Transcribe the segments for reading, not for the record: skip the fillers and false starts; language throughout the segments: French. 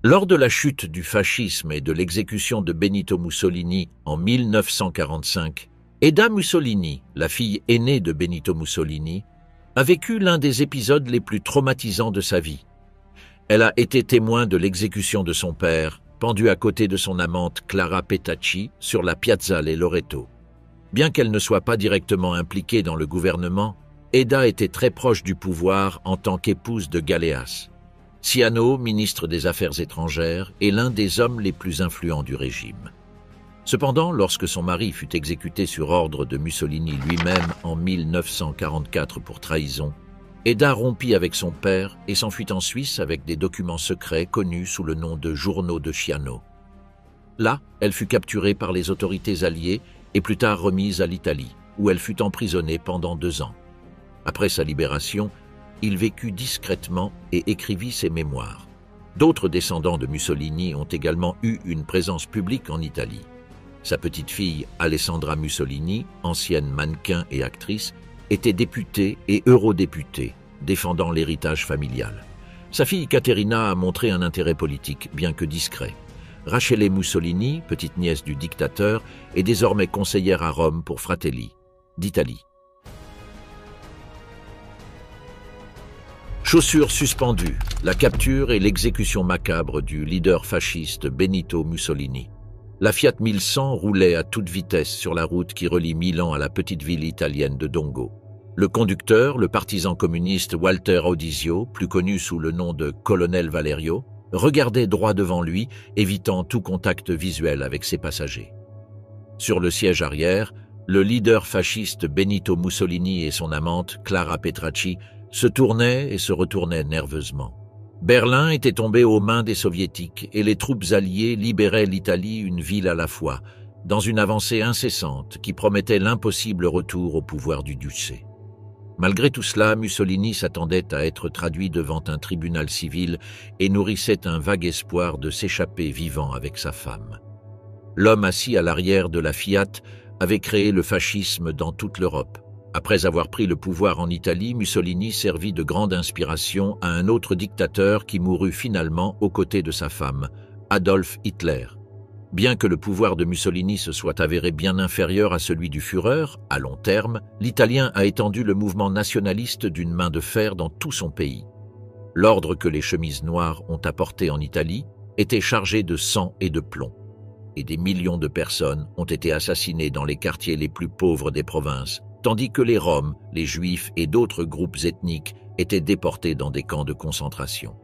Lors de la chute du fascisme et de l'exécution de Benito Mussolini en 1945, Eda Mussolini, la fille aînée de Benito Mussolini, a vécu l'un des épisodes les plus traumatisants de sa vie. Elle a été témoin de l'exécution de son père, pendu à côté de son amante Clara Petacci sur la Piazzale Loreto. Bien qu'elle ne soit pas directement impliquée dans le gouvernement, Eda était très proche du pouvoir en tant qu'épouse de Galeas. Ciano, ministre des Affaires étrangères, est l'un des hommes les plus influents du régime. Cependant, lorsque son mari fut exécuté sur ordre de Mussolini lui-même en 1944 pour trahison, Eda rompit avec son père et s'enfuit en Suisse avec des documents secrets connus sous le nom de journaux de Ciano. Là, elle fut capturée par les autorités alliées et plus tard remise à l'Italie, où elle fut emprisonnée pendant 2 ans. Après sa libération, il vécut discrètement et écrivit ses mémoires. D'autres descendants de Mussolini ont également eu une présence publique en Italie. Sa petite-fille Alessandra Mussolini, ancienne mannequin et actrice, était députée et eurodéputée, défendant l'héritage familial. Sa fille Caterina a montré un intérêt politique, bien que discret. Rachele Mussolini, petite nièce du dictateur, est désormais conseillère à Rome pour Fratelli d'Italie. Chaussures suspendues, la capture et l'exécution macabre du leader fasciste Benito Mussolini. La Fiat 1100 roulait à toute vitesse sur la route qui relie Milan à la petite ville italienne de Dongo. Le conducteur, le partisan communiste Walter Audisio, plus connu sous le nom de Colonel Valerio, regardait droit devant lui, évitant tout contact visuel avec ses passagers. Sur le siège arrière, le leader fasciste Benito Mussolini et son amante, Clara Petacci, se tournaient et se retournaient nerveusement. Berlin était tombé aux mains des soviétiques et les troupes alliées libéraient l'Italie une ville à la fois, dans une avancée incessante qui promettait l'impossible retour au pouvoir du duché. Malgré tout cela, Mussolini s'attendait à être traduit devant un tribunal civil et nourrissait un vague espoir de s'échapper vivant avec sa femme. L'homme assis à l'arrière de la Fiat avait créé le fascisme dans toute l'Europe. Après avoir pris le pouvoir en Italie, Mussolini servit de grande inspiration à un autre dictateur qui mourut finalement aux côtés de sa femme, Adolf Hitler. Bien que le pouvoir de Mussolini se soit avéré bien inférieur à celui du Führer, à long terme, l'Italien a étendu le mouvement nationaliste d'une main de fer dans tout son pays. L'ordre que les chemises noires ont apporté en Italie était chargé de sang et de plomb, et des millions de personnes ont été assassinées dans les quartiers les plus pauvres des provinces, tandis que les Roms, les Juifs et d'autres groupes ethniques étaient déportés dans des camps de concentration.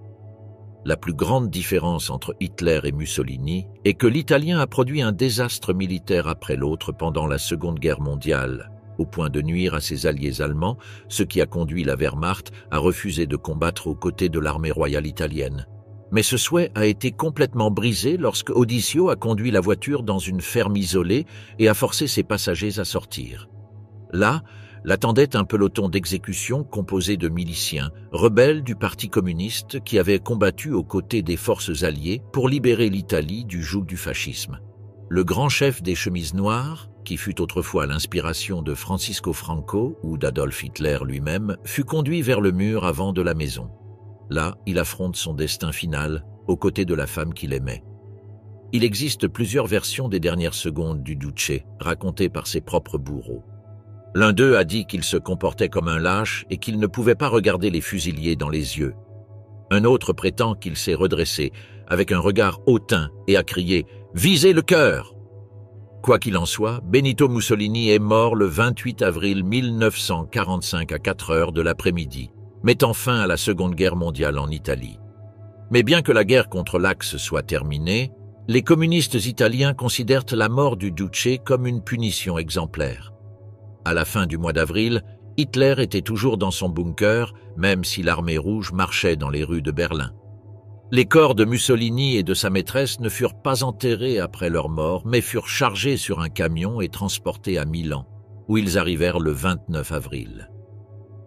La plus grande différence entre Hitler et Mussolini est que l'Italien a produit un désastre militaire après l'autre pendant la Seconde Guerre mondiale, au point de nuire à ses alliés allemands, ce qui a conduit la Wehrmacht à refuser de combattre aux côtés de l'armée royale italienne. Mais ce souhait a été complètement brisé lorsque Audisio a conduit la voiture dans une ferme isolée et a forcé ses passagers à sortir. Là, l'attendait un peloton d'exécution composé de miliciens, rebelles du Parti communiste qui avaient combattu aux côtés des forces alliées pour libérer l'Italie du joug du fascisme. Le grand chef des chemises noires, qui fut autrefois l'inspiration de Francisco Franco ou d'Adolf Hitler lui-même, fut conduit vers le mur avant de la maison. Là, il affronte son destin final, aux côtés de la femme qu'il aimait. Il existe plusieurs versions des dernières secondes du Duce, racontées par ses propres bourreaux. L'un d'eux a dit qu'il se comportait comme un lâche et qu'il ne pouvait pas regarder les fusiliers dans les yeux. Un autre prétend qu'il s'est redressé avec un regard hautain et a crié « Visez le cœur !» Quoi qu'il en soit, Benito Mussolini est mort le 28 avril 1945 à 4 heures de l'après-midi, mettant fin à la Seconde Guerre mondiale en Italie. Mais bien que la guerre contre l'Axe soit terminée, les communistes italiens considèrent la mort du Duce comme une punition exemplaire. À la fin du mois d'avril, Hitler était toujours dans son bunker, même si l'armée rouge marchait dans les rues de Berlin. Les corps de Mussolini et de sa maîtresse ne furent pas enterrés après leur mort, mais furent chargés sur un camion et transportés à Milan, où ils arrivèrent le 29 avril.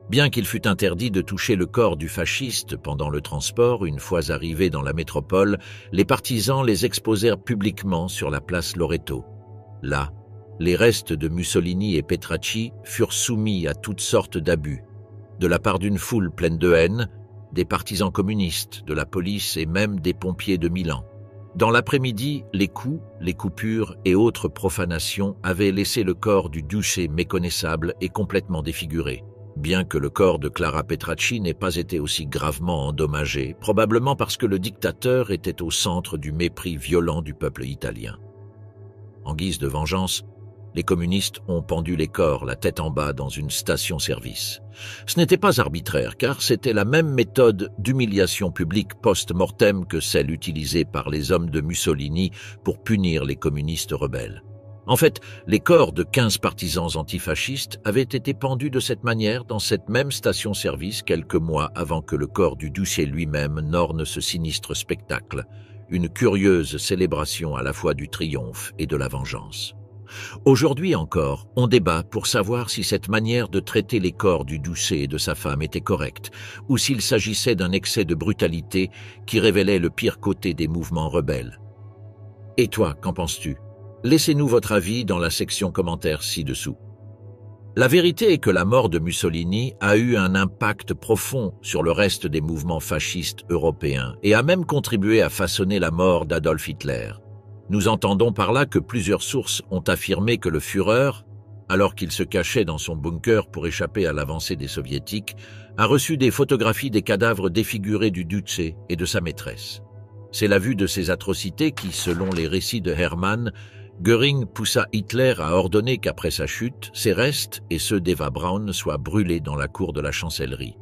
Bien qu'il fût interdit de toucher le corps du fasciste pendant le transport, une fois arrivés dans la métropole, les partisans les exposèrent publiquement sur la place Loreto. Là, les restes de Mussolini et Petacci furent soumis à toutes sortes d'abus, de la part d'une foule pleine de haine, des partisans communistes, de la police et même des pompiers de Milan. Dans l'après-midi, les coups, les coupures et autres profanations avaient laissé le corps du duce méconnaissable et complètement défiguré, bien que le corps de Clara Petracci n'ait pas été aussi gravement endommagé, probablement parce que le dictateur était au centre du mépris violent du peuple italien. En guise de vengeance, les communistes ont pendu les corps la tête en bas dans une station-service. Ce n'était pas arbitraire, car c'était la même méthode d'humiliation publique post-mortem que celle utilisée par les hommes de Mussolini pour punir les communistes rebelles. En fait, les corps de 15 partisans antifascistes avaient été pendus de cette manière dans cette même station-service quelques mois avant que le corps du duce lui-même n'orne ce sinistre spectacle, une curieuse célébration à la fois du triomphe et de la vengeance. Aujourd'hui encore, on débat pour savoir si cette manière de traiter les corps du duce et de sa femme était correcte, ou s'il s'agissait d'un excès de brutalité qui révélait le pire côté des mouvements rebelles. Et toi, qu'en penses-tu? Laissez-nous votre avis dans la section commentaires ci-dessous. La vérité est que la mort de Mussolini a eu un impact profond sur le reste des mouvements fascistes européens et a même contribué à façonner la mort d'Adolf Hitler. Nous entendons par là que plusieurs sources ont affirmé que le Führer, alors qu'il se cachait dans son bunker pour échapper à l'avancée des soviétiques, a reçu des photographies des cadavres défigurés du duce et de sa maîtresse. C'est la vue de ces atrocités qui, selon les récits de Hermann, Göring poussa Hitler à ordonner qu'après sa chute, ses restes et ceux d'Eva Braun soient brûlés dans la cour de la chancellerie.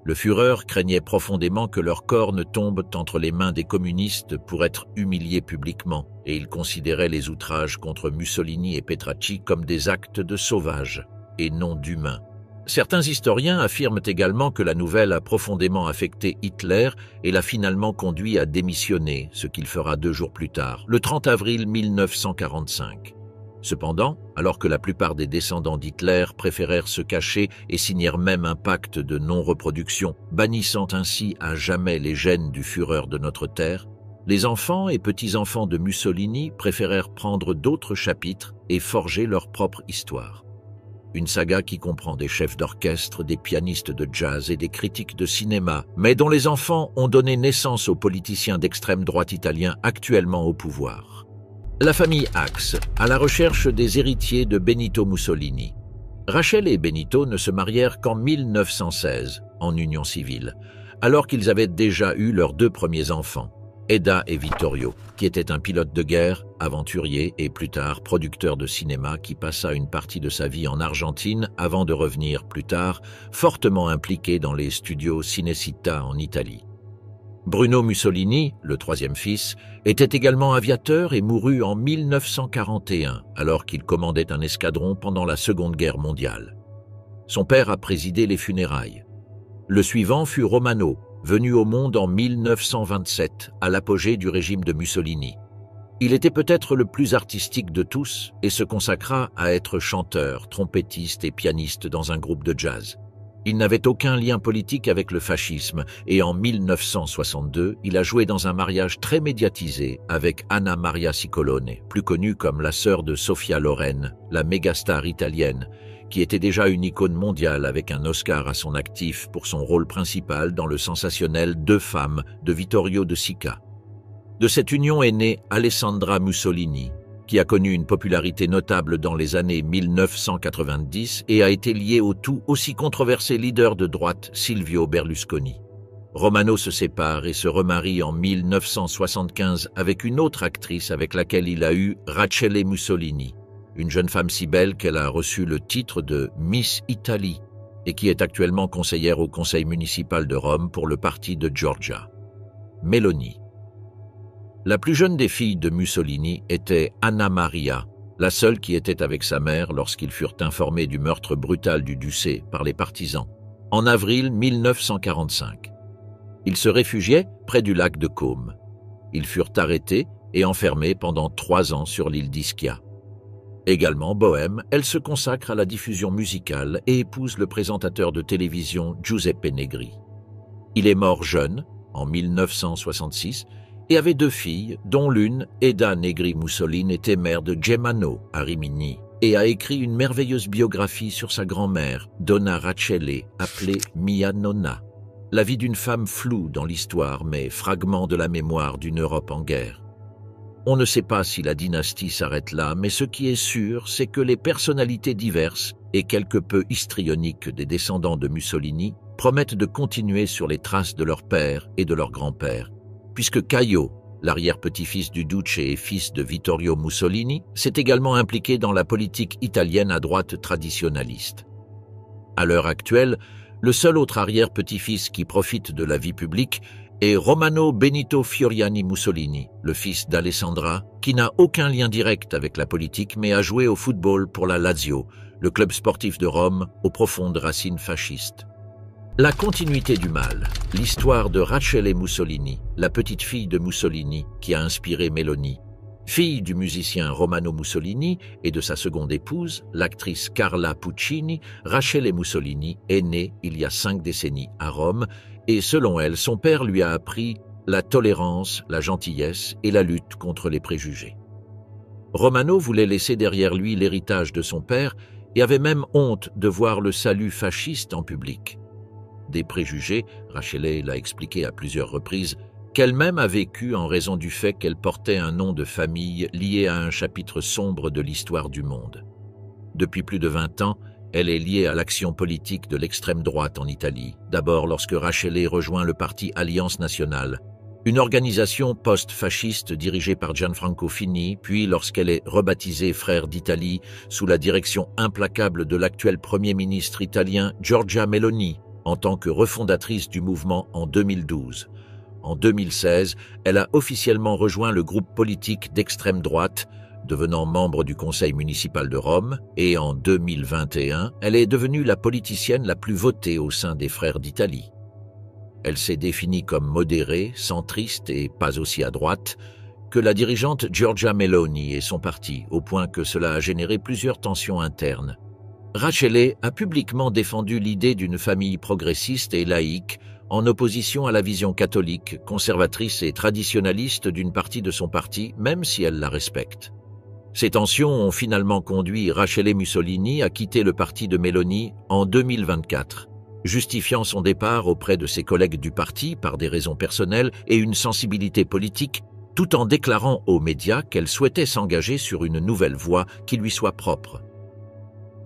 Le Führer craignait profondément que leurs corps ne tombent entre les mains des communistes pour être humiliés publiquement, et il considérait les outrages contre Mussolini et Petracci comme des actes de sauvages et non d'humains. Certains historiens affirment également que la nouvelle a profondément affecté Hitler et l'a finalement conduit à démissionner, ce qu'il fera 2 jours plus tard, le 30 avril 1945. Cependant, alors que la plupart des descendants d'Hitler préférèrent se cacher et signèrent même un pacte de non-reproduction, bannissant ainsi à jamais les gènes du Führer de notre terre, les enfants et petits-enfants de Mussolini préférèrent prendre d'autres chapitres et forger leur propre histoire. Une saga qui comprend des chefs d'orchestre, des pianistes de jazz et des critiques de cinéma, mais dont les enfants ont donné naissance aux politiciens d'extrême droite italiens actuellement au pouvoir. La famille Axe, à la recherche des héritiers de Benito Mussolini. Rachel et Benito ne se marièrent qu'en 1916, en union civile, alors qu'ils avaient déjà eu leurs 2 premiers enfants, Eda et Vittorio, qui était un pilote de guerre, aventurier et plus tard producteur de cinéma qui passa une partie de sa vie en Argentine avant de revenir plus tard, fortement impliqué dans les studios Cinecittà en Italie. Bruno Mussolini, le 3e fils, était également aviateur et mourut en 1941, alors qu'il commandait un escadron pendant la Seconde Guerre mondiale. Son père a présidé les funérailles. Le suivant fut Romano, venu au monde en 1927, à l'apogée du régime de Mussolini. Il était peut-être le plus artistique de tous et se consacra à être chanteur, trompettiste et pianiste dans un groupe de jazz. Il n'avait aucun lien politique avec le fascisme et en 1962, il a joué dans un mariage très médiatisé avec Anna Maria Cicolone, plus connue comme la sœur de Sofia Loren, la mégastar italienne, qui était déjà une icône mondiale avec un Oscar à son actif pour son rôle principal dans le sensationnel 2 femmes de Vittorio De Sica. De cette union est née Alessandra Mussolini, qui a connu une popularité notable dans les années 1990 et a été liée au tout aussi controversé leader de droite Silvio Berlusconi. Romano se sépare et se remarie en 1975 avec une autre actrice avec laquelle il a eu Rachele Mussolini, une jeune femme si belle qu'elle a reçu le titre de Miss Italie et qui est actuellement conseillère au conseil municipal de Rome pour le parti de Giorgia. Meloni. La plus jeune des filles de Mussolini était Anna Maria, la seule qui était avec sa mère lorsqu'ils furent informés du meurtre brutal du duce par les partisans, en avril 1945. Ils se réfugiaient près du lac de Côme. Ils furent arrêtés et enfermés pendant 3 ans sur l'île d'Ischia. Également bohème, elle se consacre à la diffusion musicale et épouse le présentateur de télévision Giuseppe Negri. Il est mort jeune, en 1966, et avait 2 filles, dont l'une, Eda Negri Mussolini, était mère de Germano à Rimini et a écrit une merveilleuse biographie sur sa grand-mère, Donna Rachele, appelée Mia Nonna. la vie d'une femme floue dans l'histoire, mais fragment de la mémoire d'une Europe en guerre. On ne sait pas si la dynastie s'arrête là, mais ce qui est sûr, c'est que les personnalités diverses et quelque peu histrioniques des descendants de Mussolini promettent de continuer sur les traces de leur père et de leur grand-père, puisque Caio, l'arrière-petit-fils du Duce et fils de Vittorio Mussolini, s'est également impliqué dans la politique italienne à droite traditionnaliste. À l'heure actuelle, le seul autre arrière-petit-fils qui profite de la vie publique est Romano Benito Fioriani Mussolini, le fils d'Alessandra, qui n'a aucun lien direct avec la politique mais a joué au football pour la Lazio, le club sportif de Rome aux profondes racines fascistes. La continuité du mal, l'histoire de Rachele Mussolini, la petite fille de Mussolini qui a inspiré Meloni. Fille du musicien Romano Mussolini et de sa seconde épouse, l'actrice Carla Puccini, Rachele Mussolini est née il y a 5 décennies à Rome et selon elle, son père lui a appris la tolérance, la gentillesse et la lutte contre les préjugés. Romano voulait laisser derrière lui l'héritage de son père et avait même honte de voir le salut fasciste en public. Des préjugés, Rachele l'a expliqué à plusieurs reprises, qu'elle-même a vécu en raison du fait qu'elle portait un nom de famille lié à un chapitre sombre de l'histoire du monde. Depuis plus de 20 ans, elle est liée à l'action politique de l'extrême droite en Italie, d'abord lorsque Rachele rejoint le parti Alliance Nationale, une organisation post-fasciste dirigée par Gianfranco Fini, puis lorsqu'elle est rebaptisée Frères d'Italie sous la direction implacable de l'actuel Premier ministre italien Giorgia Meloni, en tant que refondatrice du mouvement en 2012. En 2016, elle a officiellement rejoint le groupe politique d'extrême droite, devenant membre du conseil municipal de Rome, et en 2021, elle est devenue la politicienne la plus votée au sein des Frères d'Italie. Elle s'est définie comme modérée, centriste et pas aussi à droite que la dirigeante Giorgia Meloni et son parti, au point que cela a généré plusieurs tensions internes. Rachele a publiquement défendu l'idée d'une famille progressiste et laïque en opposition à la vision catholique, conservatrice et traditionnaliste d'une partie de son parti, même si elle la respecte. Ces tensions ont finalement conduit Rachele Mussolini à quitter le parti de Meloni en 2024, justifiant son départ auprès de ses collègues du parti par des raisons personnelles et une sensibilité politique, tout en déclarant aux médias qu'elle souhaitait s'engager sur une nouvelle voie qui lui soit propre.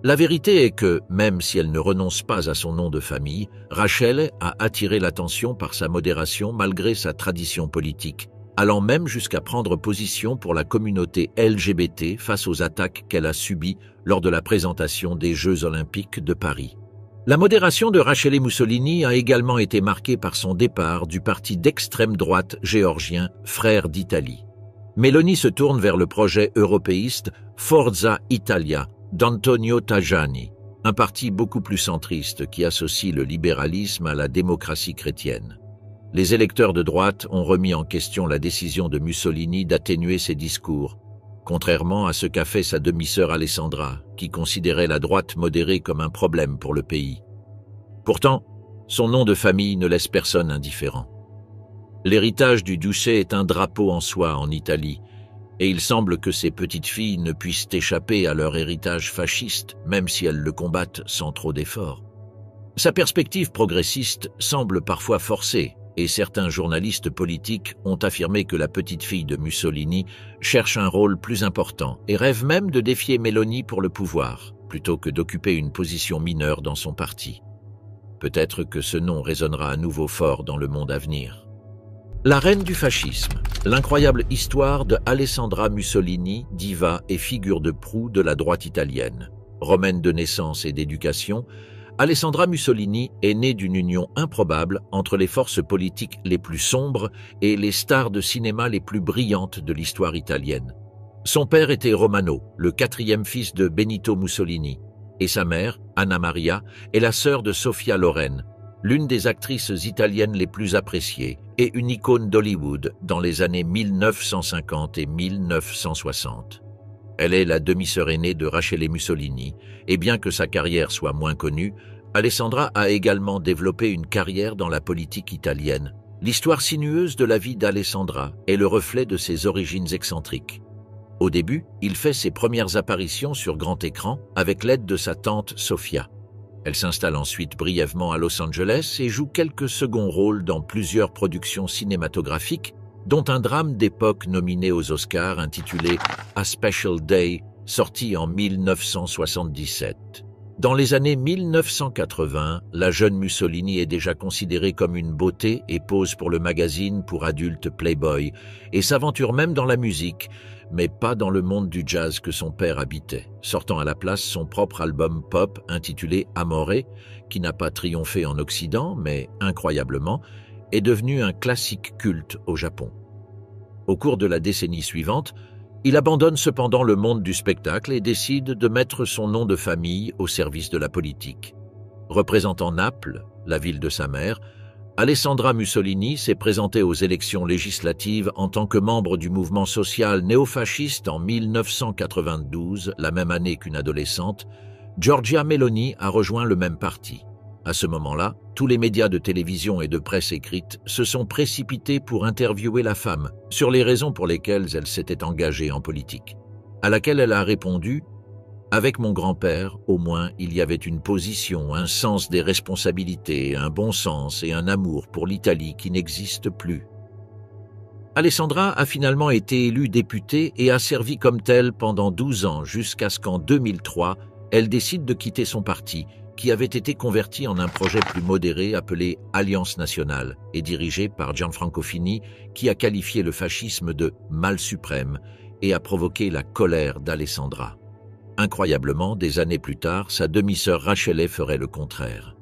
La vérité est que, même si elle ne renonce pas à son nom de famille, Rachele a attiré l'attention par sa modération malgré sa tradition politique, allant même jusqu'à prendre position pour la communauté LGBT face aux attaques qu'elle a subies lors de la présentation des Jeux olympiques de Paris. La modération de Rachele Mussolini a également été marquée par son départ du parti d'extrême droite géorgien Frères d'Italie. Meloni se tourne vers le projet européiste Forza Italia d'Antonio Tajani, un parti beaucoup plus centriste qui associe le libéralisme à la démocratie chrétienne. Les électeurs de droite ont remis en question la décision de Mussolini d'atténuer ses discours, contrairement à ce qu'a fait sa demi-sœur Alessandra, qui considérait la droite modérée comme un problème pour le pays. Pourtant, son nom de famille ne laisse personne indifférent. L'héritage du Duce est un drapeau en soi en Italie, et il semble que ces petites filles ne puissent échapper à leur héritage fasciste, même si elles le combattent sans trop d'efforts. Sa perspective progressiste semble parfois forcée, et certains journalistes politiques ont affirmé que la petite fille de Mussolini cherche un rôle plus important et rêve même de défier Meloni pour le pouvoir, plutôt que d'occuper une position mineure dans son parti. Peut-être que ce nom résonnera à nouveau fort dans le monde à venir. La reine du fascisme, l'incroyable histoire de Alessandra Mussolini, diva et figure de proue de la droite italienne. Romaine de naissance et d'éducation, Alessandra Mussolini est née d'une union improbable entre les forces politiques les plus sombres et les stars de cinéma les plus brillantes de l'histoire italienne. Son père était Romano, le 4e fils de Benito Mussolini, et sa mère, Anna Maria, est la sœur de Sofia Loren, l'une des actrices italiennes les plus appréciées et une icône d'Hollywood dans les années 1950 et 1960. Elle est la demi-sœur aînée de Rachele Mussolini, et bien que sa carrière soit moins connue, Alessandra a également développé une carrière dans la politique italienne. L'histoire sinueuse de la vie d'Alessandra est le reflet de ses origines excentriques. Au début, il fait ses premières apparitions sur grand écran avec l'aide de sa tante Sofia. Elle s'installe ensuite brièvement à Los Angeles et joue quelques seconds rôles dans plusieurs productions cinématographiques, dont un drame d'époque nominé aux Oscars intitulé A Special Day, sorti en 1977. Dans les années 1980, la jeune Mussolini est déjà considérée comme une beauté et pose pour le magazine pour adultes Playboy, et s'aventure même dans la musique, mais pas dans le monde du jazz que son père habitait, sortant à la place son propre album pop intitulé Amore, qui n'a pas triomphé en Occident, mais incroyablement, est devenu un classique culte au Japon. Au cours de la décennie suivante, il abandonne cependant le monde du spectacle et décide de mettre son nom de famille au service de la politique. Représentant Naples, la ville de sa mère, Alessandra Mussolini s'est présentée aux élections législatives en tant que membre du mouvement social néofasciste en 1992, la même année qu'une adolescente. Giorgia Meloni a rejoint le même parti. À ce moment-là, tous les médias de télévision et de presse écrite se sont précipités pour interviewer la femme sur les raisons pour lesquelles elle s'était engagée en politique. À laquelle elle a répondu « Avec mon grand-père, au moins, il y avait une position, un sens des responsabilités, un bon sens et un amour pour l'Italie qui n'existe plus. » Alessandra a finalement été élue députée et a servi comme telle pendant 12 ans jusqu'à ce qu'en 2003, elle décide de quitter son parti, qui avait été converti en un projet plus modéré appelé Alliance nationale et dirigé par Gianfranco Fini, qui a qualifié le fascisme de « mal suprême » et a provoqué la colère d'Alessandra. Incroyablement, des années plus tard, sa demi-sœur Rachele ferait le contraire.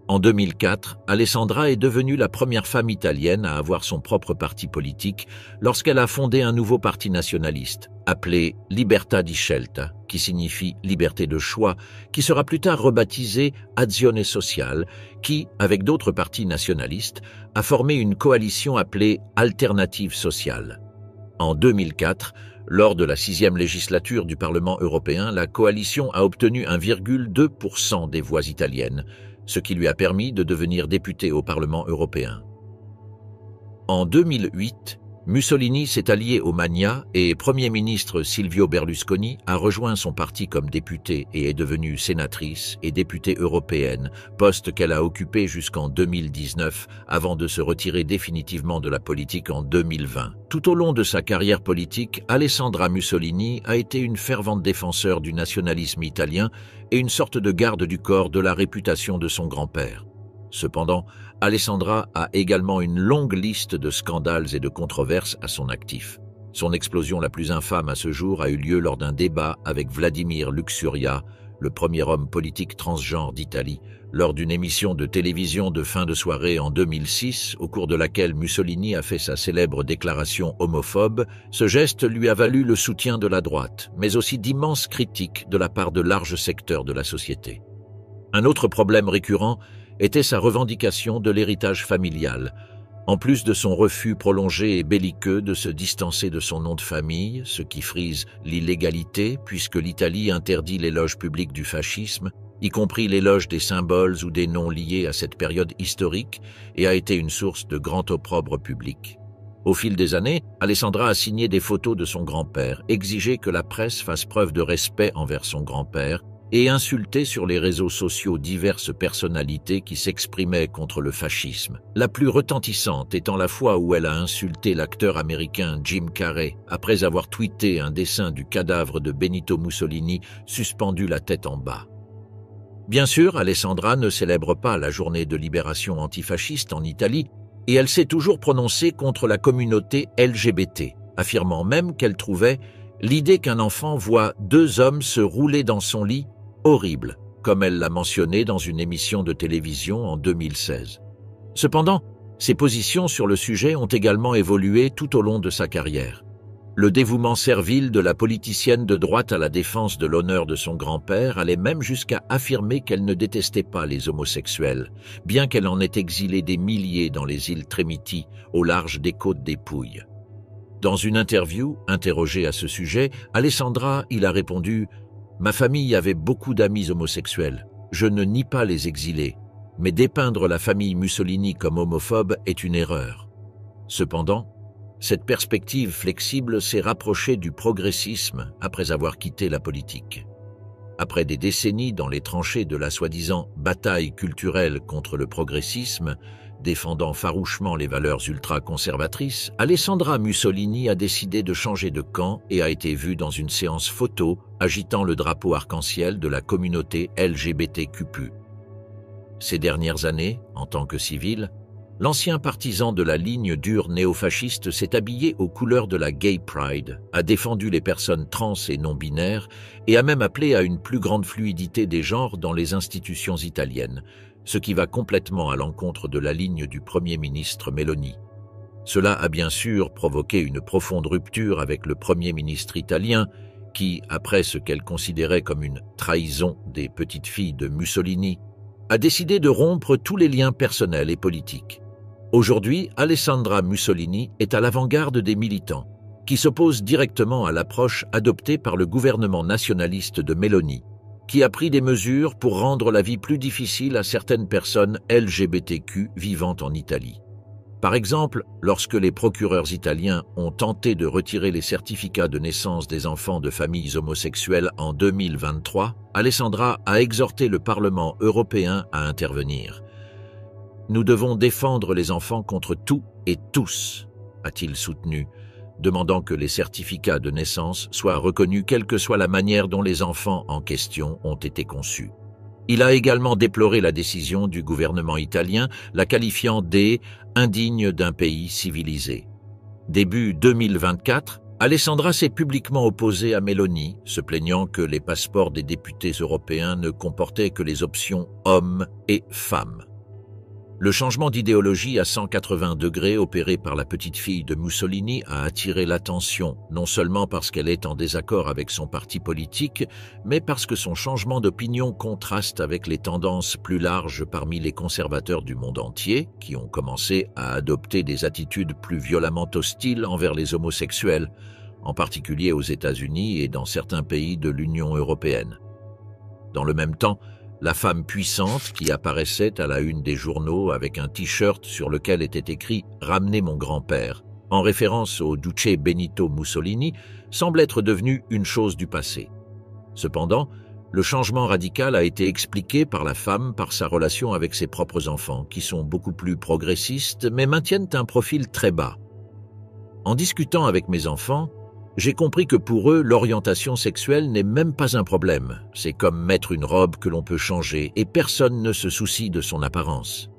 En 2004, Alessandra est devenue la première femme italienne à avoir son propre parti politique lorsqu'elle a fondé un nouveau parti nationaliste, appelé Libertà di Scelta, qui signifie liberté de choix, qui sera plus tard rebaptisé Azione Sociale, qui, avec d'autres partis nationalistes, a formé une coalition appelée Alternative Sociale. En 2004, lors de la 6e législature du Parlement européen, la coalition a obtenu 1,2% des voix italiennes, ce qui lui a permis de devenir députée au Parlement européen. En 2008, Mussolini s'est allié au Magna et Premier ministre Silvio Berlusconi a rejoint son parti comme députée et est devenue sénatrice et députée européenne, poste qu'elle a occupé jusqu'en 2019 avant de se retirer définitivement de la politique en 2020. Tout au long de sa carrière politique, Alessandra Mussolini a été une fervente défenseur du nationalisme italien et une sorte de garde du corps de la réputation de son grand-père. Cependant, Alessandra a également une longue liste de scandales et de controverses à son actif. Son explosion la plus infâme à ce jour a eu lieu lors d'un débat avec Vladimir Luxuria, le premier homme politique transgenre d'Italie, lors d'une émission de télévision de fin de soirée en 2006, au cours de laquelle Mussolini a fait sa célèbre déclaration homophobe. Ce geste lui a valu le soutien de la droite, mais aussi d'immenses critiques de la part de larges secteurs de la société. Un autre problème récurrent était sa revendication de l'héritage familial, en plus de son refus prolongé et belliqueux de se distancer de son nom de famille, ce qui frise l'illégalité puisque l'Italie interdit l'éloge public du fascisme, y compris l'éloge des symboles ou des noms liés à cette période historique, et a été une source de grand opprobre public. Au fil des années, Alessandra a signé des photos de son grand-père, exigé que la presse fasse preuve de respect envers son grand-père, et insulté sur les réseaux sociaux diverses personnalités qui s'exprimaient contre le fascisme. La plus retentissante étant la fois où elle a insulté l'acteur américain Jim Carrey après avoir tweeté un dessin du cadavre de Benito Mussolini suspendu la tête en bas. Bien sûr, Alessandra ne célèbre pas la journée de libération antifasciste en Italie et elle s'est toujours prononcée contre la communauté LGBT, affirmant même qu'elle trouvait l'idée qu'un enfant voit 2 hommes se rouler dans son lit horrible, comme elle l'a mentionné dans une émission de télévision en 2016. Cependant, ses positions sur le sujet ont également évolué tout au long de sa carrière. Le dévouement servile de la politicienne de droite à la défense de l'honneur de son grand-père allait même jusqu'à affirmer qu'elle ne détestait pas les homosexuels, bien qu'elle en ait exilé des milliers dans les îles Trémiti, au large des côtes des Pouilles. Dans une interview, interrogée à ce sujet, Alessandra a répondu « Ma famille avait beaucoup d'amis homosexuels. Je ne nie pas les exilés, mais dépeindre la famille Mussolini comme homophobe est une erreur. » Cependant, cette perspective flexible s'est rapprochée du progressisme après avoir quitté la politique. Après des décennies dans les tranchées de la soi-disant bataille culturelle contre le progressisme, défendant farouchement les valeurs ultra-conservatrices, Alessandra Mussolini a décidé de changer de camp et a été vue dans une séance photo agitant le drapeau arc-en-ciel de la communauté LGBTQ+. Ces dernières années, en tant que civil, l'ancien partisan de la ligne dure néofasciste s'est habillé aux couleurs de la Gay Pride, a défendu les personnes trans et non-binaires et a même appelé à une plus grande fluidité des genres dans les institutions italiennes, ce qui va complètement à l'encontre de la ligne du Premier ministre Meloni. Cela a bien sûr provoqué une profonde rupture avec le Premier ministre italien qui, après ce qu'elle considérait comme une trahison des petites filles de Mussolini, a décidé de rompre tous les liens personnels et politiques. Aujourd'hui, Alessandra Mussolini est à l'avant-garde des militants, qui s'opposent directement à l'approche adoptée par le gouvernement nationaliste de Meloni, qui a pris des mesures pour rendre la vie plus difficile à certaines personnes LGBTQ vivant en Italie. Par exemple, lorsque les procureurs italiens ont tenté de retirer les certificats de naissance des enfants de familles homosexuelles en 2023, Alessandra a exhorté le Parlement européen à intervenir. « Nous devons défendre les enfants contre tout et tous », a-t-il soutenu, demandant que les certificats de naissance soient reconnus quelle que soit la manière dont les enfants en question ont été conçus. Il a également déploré la décision du gouvernement italien, la qualifiant d'indigne d'un pays civilisé. Début 2024, Alessandra s'est publiquement opposée à Meloni, se plaignant que les passeports des députés européens ne comportaient que les options hommes et femmes. Le changement d'idéologie à 180 degrés opéré par la petite fille de Mussolini a attiré l'attention, non seulement parce qu'elle est en désaccord avec son parti politique, mais parce que son changement d'opinion contraste avec les tendances plus larges parmi les conservateurs du monde entier, qui ont commencé à adopter des attitudes plus violemment hostiles envers les homosexuels, en particulier aux États-Unis et dans certains pays de l'Union européenne. Dans le même temps, la femme puissante qui apparaissait à la une des journaux avec un t-shirt sur lequel était écrit « Ramenez mon grand-père », en référence au duce Benito Mussolini, semble être devenue une chose du passé. Cependant, le changement radical a été expliqué par la femme par sa relation avec ses propres enfants, qui sont beaucoup plus progressistes mais maintiennent un profil très bas. En discutant avec mes enfants, j'ai compris que pour eux, l'orientation sexuelle n'est même pas un problème. C'est comme mettre une robe que l'on peut changer et personne ne se soucie de son apparence.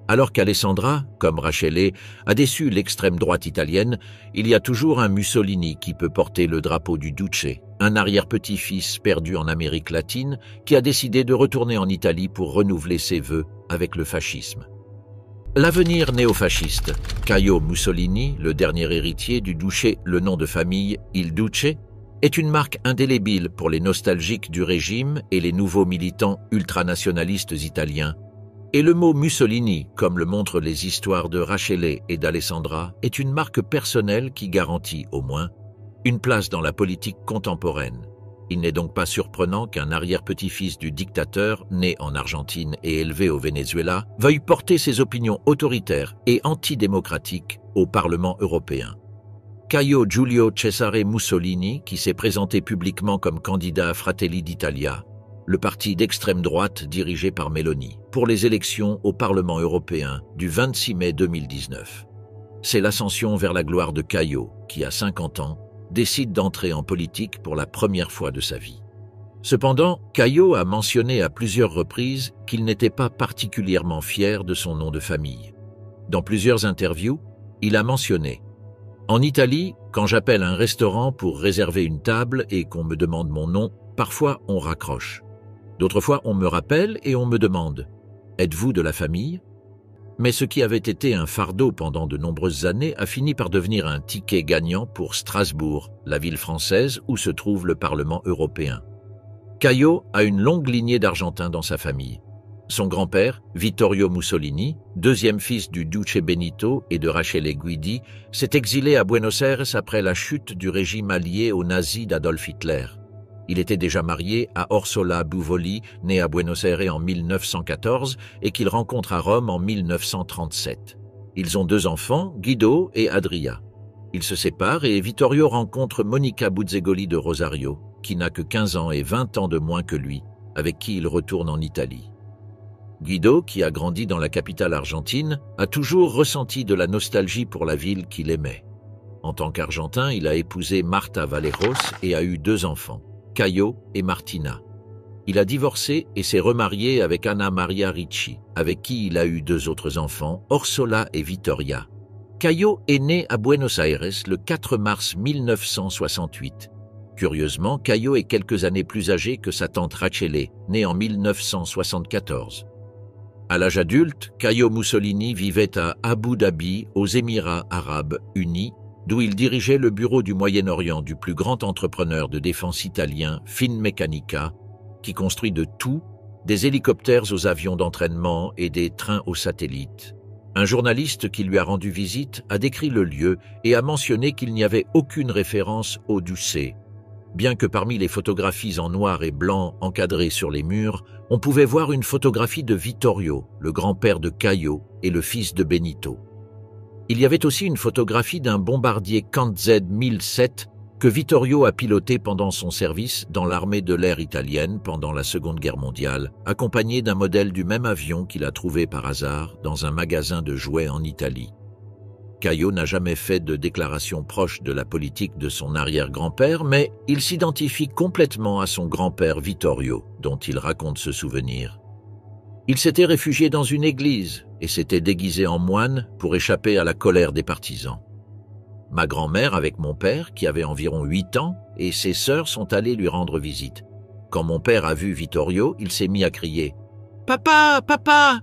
Alors qu'Alessandra, comme Rachele, a déçu l'extrême droite italienne, il y a toujours un Mussolini qui peut porter le drapeau du Duce, un arrière-petit-fils perdu en Amérique latine qui a décidé de retourner en Italie pour renouveler ses vœux avec le fascisme. L'avenir néofasciste, Caio Mussolini, le dernier héritier du Duce, le nom de famille Il Duce, est une marque indélébile pour les nostalgiques du régime et les nouveaux militants ultranationalistes italiens. Et le mot Mussolini, comme le montrent les histoires de Rachele et d'Alessandra, est une marque personnelle qui garantit, au moins, une place dans la politique contemporaine. Il n'est donc pas surprenant qu'un arrière-petit-fils du dictateur, né en Argentine et élevé au Venezuela, veuille porter ses opinions autoritaires et antidémocratiques au Parlement européen. Caio Giulio Cesare Mussolini, qui s'est présenté publiquement comme candidat à Fratelli d'Italia, le parti d'extrême droite dirigé par Meloni, pour les élections au Parlement européen du 26 mai 2019. C'est l'ascension vers la gloire de Caio, qui a 50 ans, décide d'entrer en politique pour la première fois de sa vie. Cependant, Caio a mentionné à plusieurs reprises qu'il n'était pas particulièrement fier de son nom de famille. Dans plusieurs interviews, il a mentionné « En Italie, quand j'appelle un restaurant pour réserver une table et qu'on me demande mon nom, parfois on raccroche. D'autres fois, on me rappelle et on me demande « Êtes-vous de la famille ?» Mais ce qui avait été un fardeau pendant de nombreuses années a fini par devenir un ticket gagnant pour Strasbourg, la ville française où se trouve le Parlement européen. Caio a une longue lignée d'Argentins dans sa famille. Son grand-père, Vittorio Mussolini, deuxième fils du Duce Benito et de Rachele Guidi, s'est exilé à Buenos Aires après la chute du régime allié aux nazis d'Adolf Hitler. Il était déjà marié à Orsola Buvoli, née à Buenos Aires en 1914 et qu'il rencontre à Rome en 1937. Ils ont 2 enfants, Guido et Adria. Ils se séparent et Vittorio rencontre Monica Buzzegoli de Rosario, qui n'a que 15 ans et 20 ans de moins que lui, avec qui il retourne en Italie. Guido, qui a grandi dans la capitale argentine, a toujours ressenti de la nostalgie pour la ville qu'il aimait. En tant qu'Argentin, il a épousé Marta Valeros et a eu 2 enfants, Caio et Martina. Il a divorcé et s'est remarié avec Anna Maria Ricci, avec qui il a eu 2 autres enfants, Orsola et Vittoria. Caio est né à Buenos Aires le 4 mars 1968. Curieusement, Caio est quelques années plus âgé que sa tante Rachele, née en 1974. À l'âge adulte, Caio Mussolini vivait à Abu Dhabi, aux Émirats arabes unis, d'où il dirigeait le bureau du Moyen-Orient du plus grand entrepreneur de défense italien, Finmeccanica, qui construit de tout, des hélicoptères aux avions d'entraînement et des trains aux satellites. Un journaliste qui lui a rendu visite a décrit le lieu et a mentionné qu'il n'y avait aucune référence au Duce. Bien que parmi les photographies en noir et blanc encadrées sur les murs, on pouvait voir une photographie de Vittorio, le grand-père de Caio et le fils de Benito. Il y avait aussi une photographie d'un bombardier Kantz 1007 que Vittorio a piloté pendant son service dans l'armée de l'air italienne pendant la Seconde Guerre mondiale, accompagné d'un modèle du même avion qu'il a trouvé par hasard dans un magasin de jouets en Italie. Caio n'a jamais fait de déclaration proche de la politique de son arrière-grand-père, mais il s'identifie complètement à son grand-père Vittorio, dont il raconte ce souvenir. Il s'était réfugié dans une église et s'était déguisé en moine pour échapper à la colère des partisans. Ma grand-mère, avec mon père, qui avait environ 8 ans, et ses sœurs sont allées lui rendre visite. Quand mon père a vu Vittorio, il s'est mis à crier « Papa, papa !»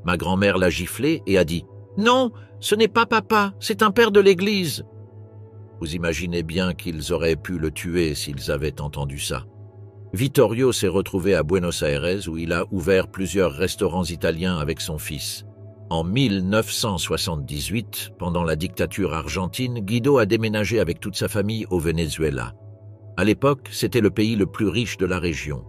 Ma grand-mère l'a giflé et a dit « Non, ce n'est pas papa, c'est un père de l'église !» Vous imaginez bien qu'ils auraient pu le tuer s'ils avaient entendu ça. Vittorio s'est retrouvé à Buenos Aires où il a ouvert plusieurs restaurants italiens avec son fils. En 1978, pendant la dictature argentine, Guido a déménagé avec toute sa famille au Venezuela. À l'époque, c'était le pays le plus riche de la région.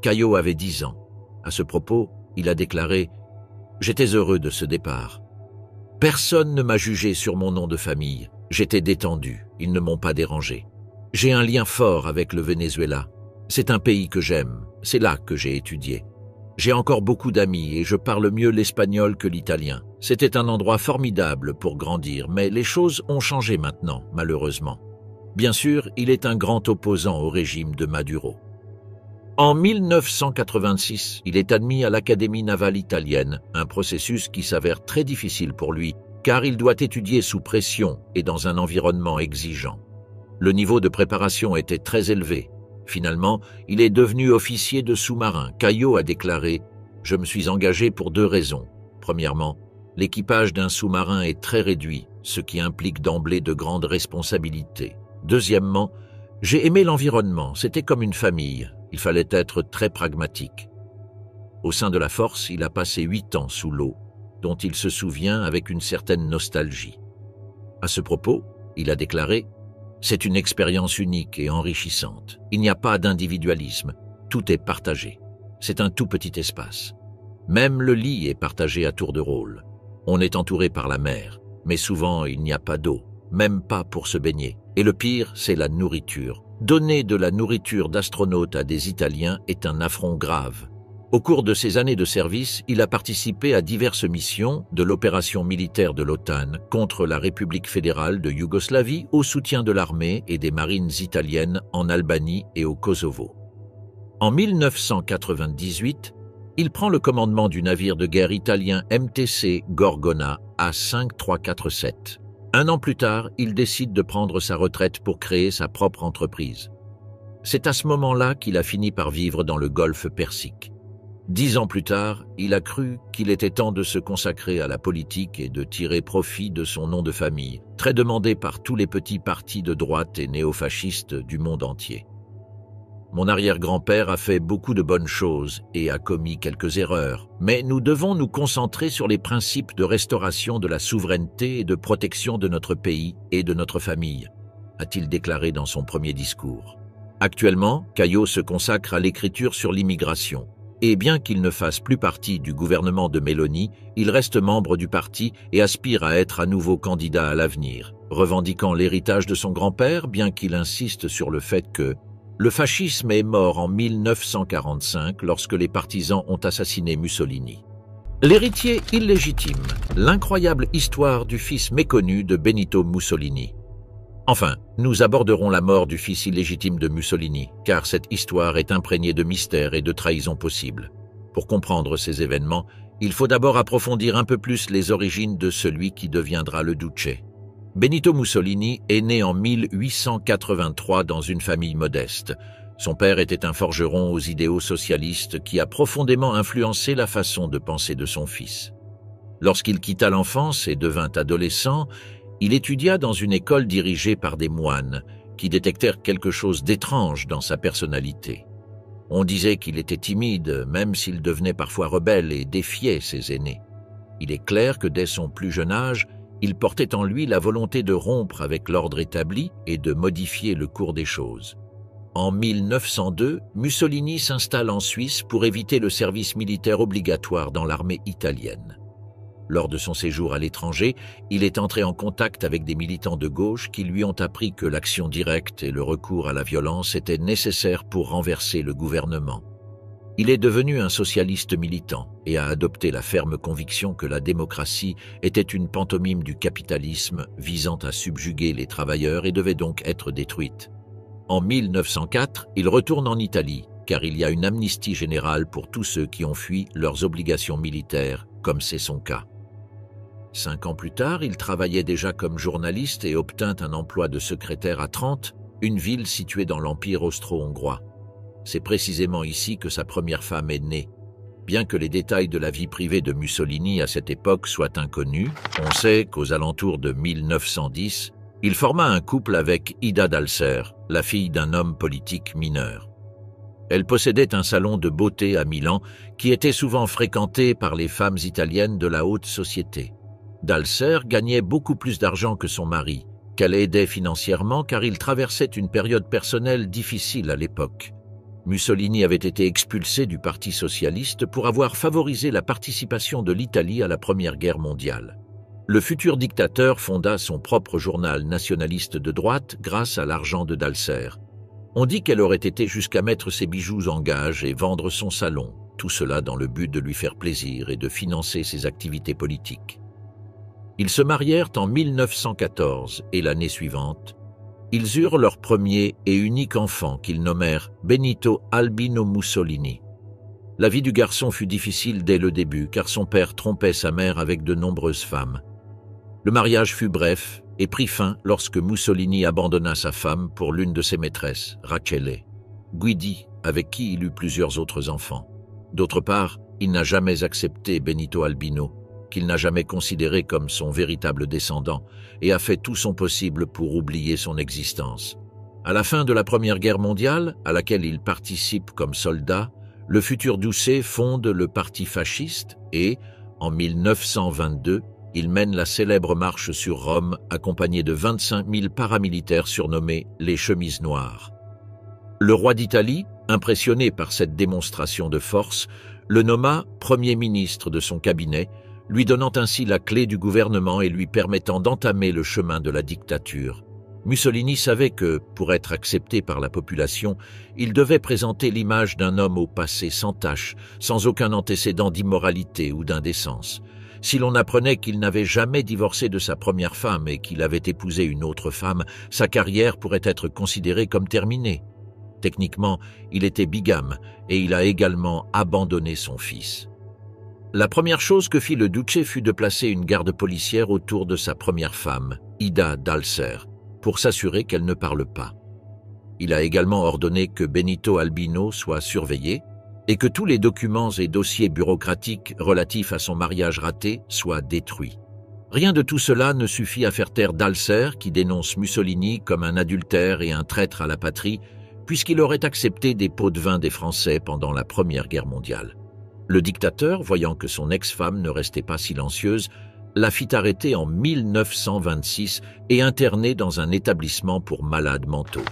Caio avait 10 ans. À ce propos, il a déclaré « J'étais heureux de ce départ. Personne ne m'a jugé sur mon nom de famille. J'étais détendu, ils ne m'ont pas dérangé. J'ai un lien fort avec le Venezuela. C'est un pays que j'aime, c'est là que j'ai étudié. J'ai encore beaucoup d'amis et je parle mieux l'espagnol que l'italien. C'était un endroit formidable pour grandir, mais les choses ont changé maintenant, malheureusement. Bien sûr, il est un grand opposant au régime de Maduro. En 1986, il est admis à l'Académie navale italienne, un processus qui s'avère très difficile pour lui, car il doit étudier sous pression et dans un environnement exigeant. Le niveau de préparation était très élevé. Finalement, il est devenu officier de sous-marin. Caio a déclaré « Je me suis engagé pour 2 raisons. Premièrement, l'équipage d'un sous-marin est très réduit, ce qui implique d'emblée de grandes responsabilités. Deuxièmement, j'ai aimé l'environnement, c'était comme une famille. Il fallait être très pragmatique. » Au sein de la force, il a passé 8 ans sous l'eau, dont il se souvient avec une certaine nostalgie. À ce propos, il a déclaré « C'est une expérience unique et enrichissante. Il n'y a pas d'individualisme. Tout est partagé. C'est un tout petit espace. Même le lit est partagé à tour de rôle. On est entouré par la mer, mais souvent il n'y a pas d'eau, même pas pour se baigner. Et le pire, c'est la nourriture. Donner de la nourriture d'astronaute à des Italiens est un affront grave. Au cours de ses années de service, il a participé à diverses missions de l'opération militaire de l'OTAN contre la République fédérale de Yougoslavie au soutien de l'armée et des marines italiennes en Albanie et au Kosovo. En 1998, il prend le commandement du navire de guerre italien MTC Gorgona A5347. Un an plus tard, il décide de prendre sa retraite pour créer sa propre entreprise. C'est à ce moment-là qu'il a fini par vivre dans le golfe Persique. 10 ans plus tard, il a cru qu'il était temps de se consacrer à la politique et de tirer profit de son nom de famille, très demandé par tous les petits partis de droite et néofascistes du monde entier. Mon arrière-grand-père a fait beaucoup de bonnes choses et a commis quelques erreurs, mais nous devons nous concentrer sur les principes de restauration de la souveraineté et de protection de notre pays et de notre famille, a-t-il déclaré dans son premier discours. Actuellement, Caio se consacre à l'écriture sur l'immigration. Et bien qu'il ne fasse plus partie du gouvernement de Meloni, il reste membre du parti et aspire à être à nouveau candidat à l'avenir. revendiquant l'héritage de son grand-père, bien qu'il insiste sur le fait que le fascisme est mort en 1945 lorsque les partisans ont assassiné Mussolini. L'héritier illégitime, l'incroyable histoire du fils méconnu de Benito Mussolini. Enfin, nous aborderons la mort du fils illégitime de Mussolini, car cette histoire est imprégnée de mystères et de trahisons possibles. Pour comprendre ces événements, il faut d'abord approfondir un peu plus les origines de celui qui deviendra le Duce. Benito Mussolini est né en 1883 dans une famille modeste. Son père était un forgeron aux idéaux socialistes qui a profondément influencé la façon de penser de son fils. Lorsqu'il quitta l'enfance et devint adolescent, il étudia dans une école dirigée par des moines qui détectèrent quelque chose d'étrange dans sa personnalité. On disait qu'il était timide, même s'il devenait parfois rebelle et défiait ses aînés. Il est clair que dès son plus jeune âge, il portait en lui la volonté de rompre avec l'ordre établi et de modifier le cours des choses. En 1902, Mussolini s'installe en Suisse pour éviter le service militaire obligatoire dans l'armée italienne. Lors de son séjour à l'étranger, il est entré en contact avec des militants de gauche qui lui ont appris que l'action directe et le recours à la violence étaient nécessaires pour renverser le gouvernement. Il est devenu un socialiste militant et a adopté la ferme conviction que la démocratie était une pantomime du capitalisme visant à subjuguer les travailleurs et devait donc être détruite. En 1904, il retourne en Italie, car il y a une amnistie générale pour tous ceux qui ont fui leurs obligations militaires, comme c'est son cas. 5 ans plus tard, il travaillait déjà comme journaliste et obtint un emploi de secrétaire à Trente, une ville située dans l'Empire austro-hongrois. C'est précisément ici que sa première femme est née. Bien que les détails de la vie privée de Mussolini à cette époque soient inconnus, on sait qu'aux alentours de 1910, il forma un couple avec Ida d'Alser, la fille d'un homme politique mineur. Elle possédait un salon de beauté à Milan qui était souvent fréquenté par les femmes italiennes de la haute société. D'Alser gagnait beaucoup plus d'argent que son mari, qu'elle aidait financièrement car il traversait une période personnelle difficile à l'époque. Mussolini avait été expulsé du Parti socialiste pour avoir favorisé la participation de l'Italie à la Première Guerre mondiale. Le futur dictateur fonda son propre journal nationaliste de droite grâce à l'argent de d'Alser. On dit qu'elle aurait été jusqu'à mettre ses bijoux en gage et vendre son salon, tout cela dans le but de lui faire plaisir et de financer ses activités politiques. Ils se marièrent en 1914 et l'année suivante, ils eurent leur premier et unique enfant qu'ils nommèrent Benito Albino Mussolini. La vie du garçon fut difficile dès le début car son père trompait sa mère avec de nombreuses femmes. Le mariage fut bref et prit fin lorsque Mussolini abandonna sa femme pour l'une de ses maîtresses, Rachele Guidi, avec qui il eut plusieurs autres enfants. D'autre part, il n'a jamais accepté Benito Albino, qu'il n'a jamais considéré comme son véritable descendant, et a fait tout son possible pour oublier son existence. À la fin de la Première Guerre mondiale, à laquelle il participe comme soldat, le futur Duce fonde le parti fasciste et, en 1922, il mène la célèbre marche sur Rome accompagné de 25 000 paramilitaires surnommés les Chemises Noires. Le roi d'Italie, impressionné par cette démonstration de force, le nomma Premier ministre de son cabinet, lui donnant ainsi la clé du gouvernement et lui permettant d'entamer le chemin de la dictature. Mussolini savait que, pour être accepté par la population, il devait présenter l'image d'un homme au passé sans tache, sans aucun antécédent d'immoralité ou d'indécence. Si l'on apprenait qu'il n'avait jamais divorcé de sa première femme et qu'il avait épousé une autre femme, sa carrière pourrait être considérée comme terminée. Techniquement, il était bigame et il a également abandonné son fils. La première chose que fit le Duce fut de placer une garde policière autour de sa première femme, Ida d'Alser, pour s'assurer qu'elle ne parle pas. Il a également ordonné que Benito Albino soit surveillé et que tous les documents et dossiers bureaucratiques relatifs à son mariage raté soient détruits. Rien de tout cela ne suffit à faire taire d'Alser qui dénonce Mussolini comme un adultère et un traître à la patrie, puisqu'il aurait accepté des pots de vin des Français pendant la Première Guerre mondiale. Le dictateur, voyant que son ex-femme ne restait pas silencieuse, la fit arrêter en 1926 et interner dans un établissement pour malades mentaux.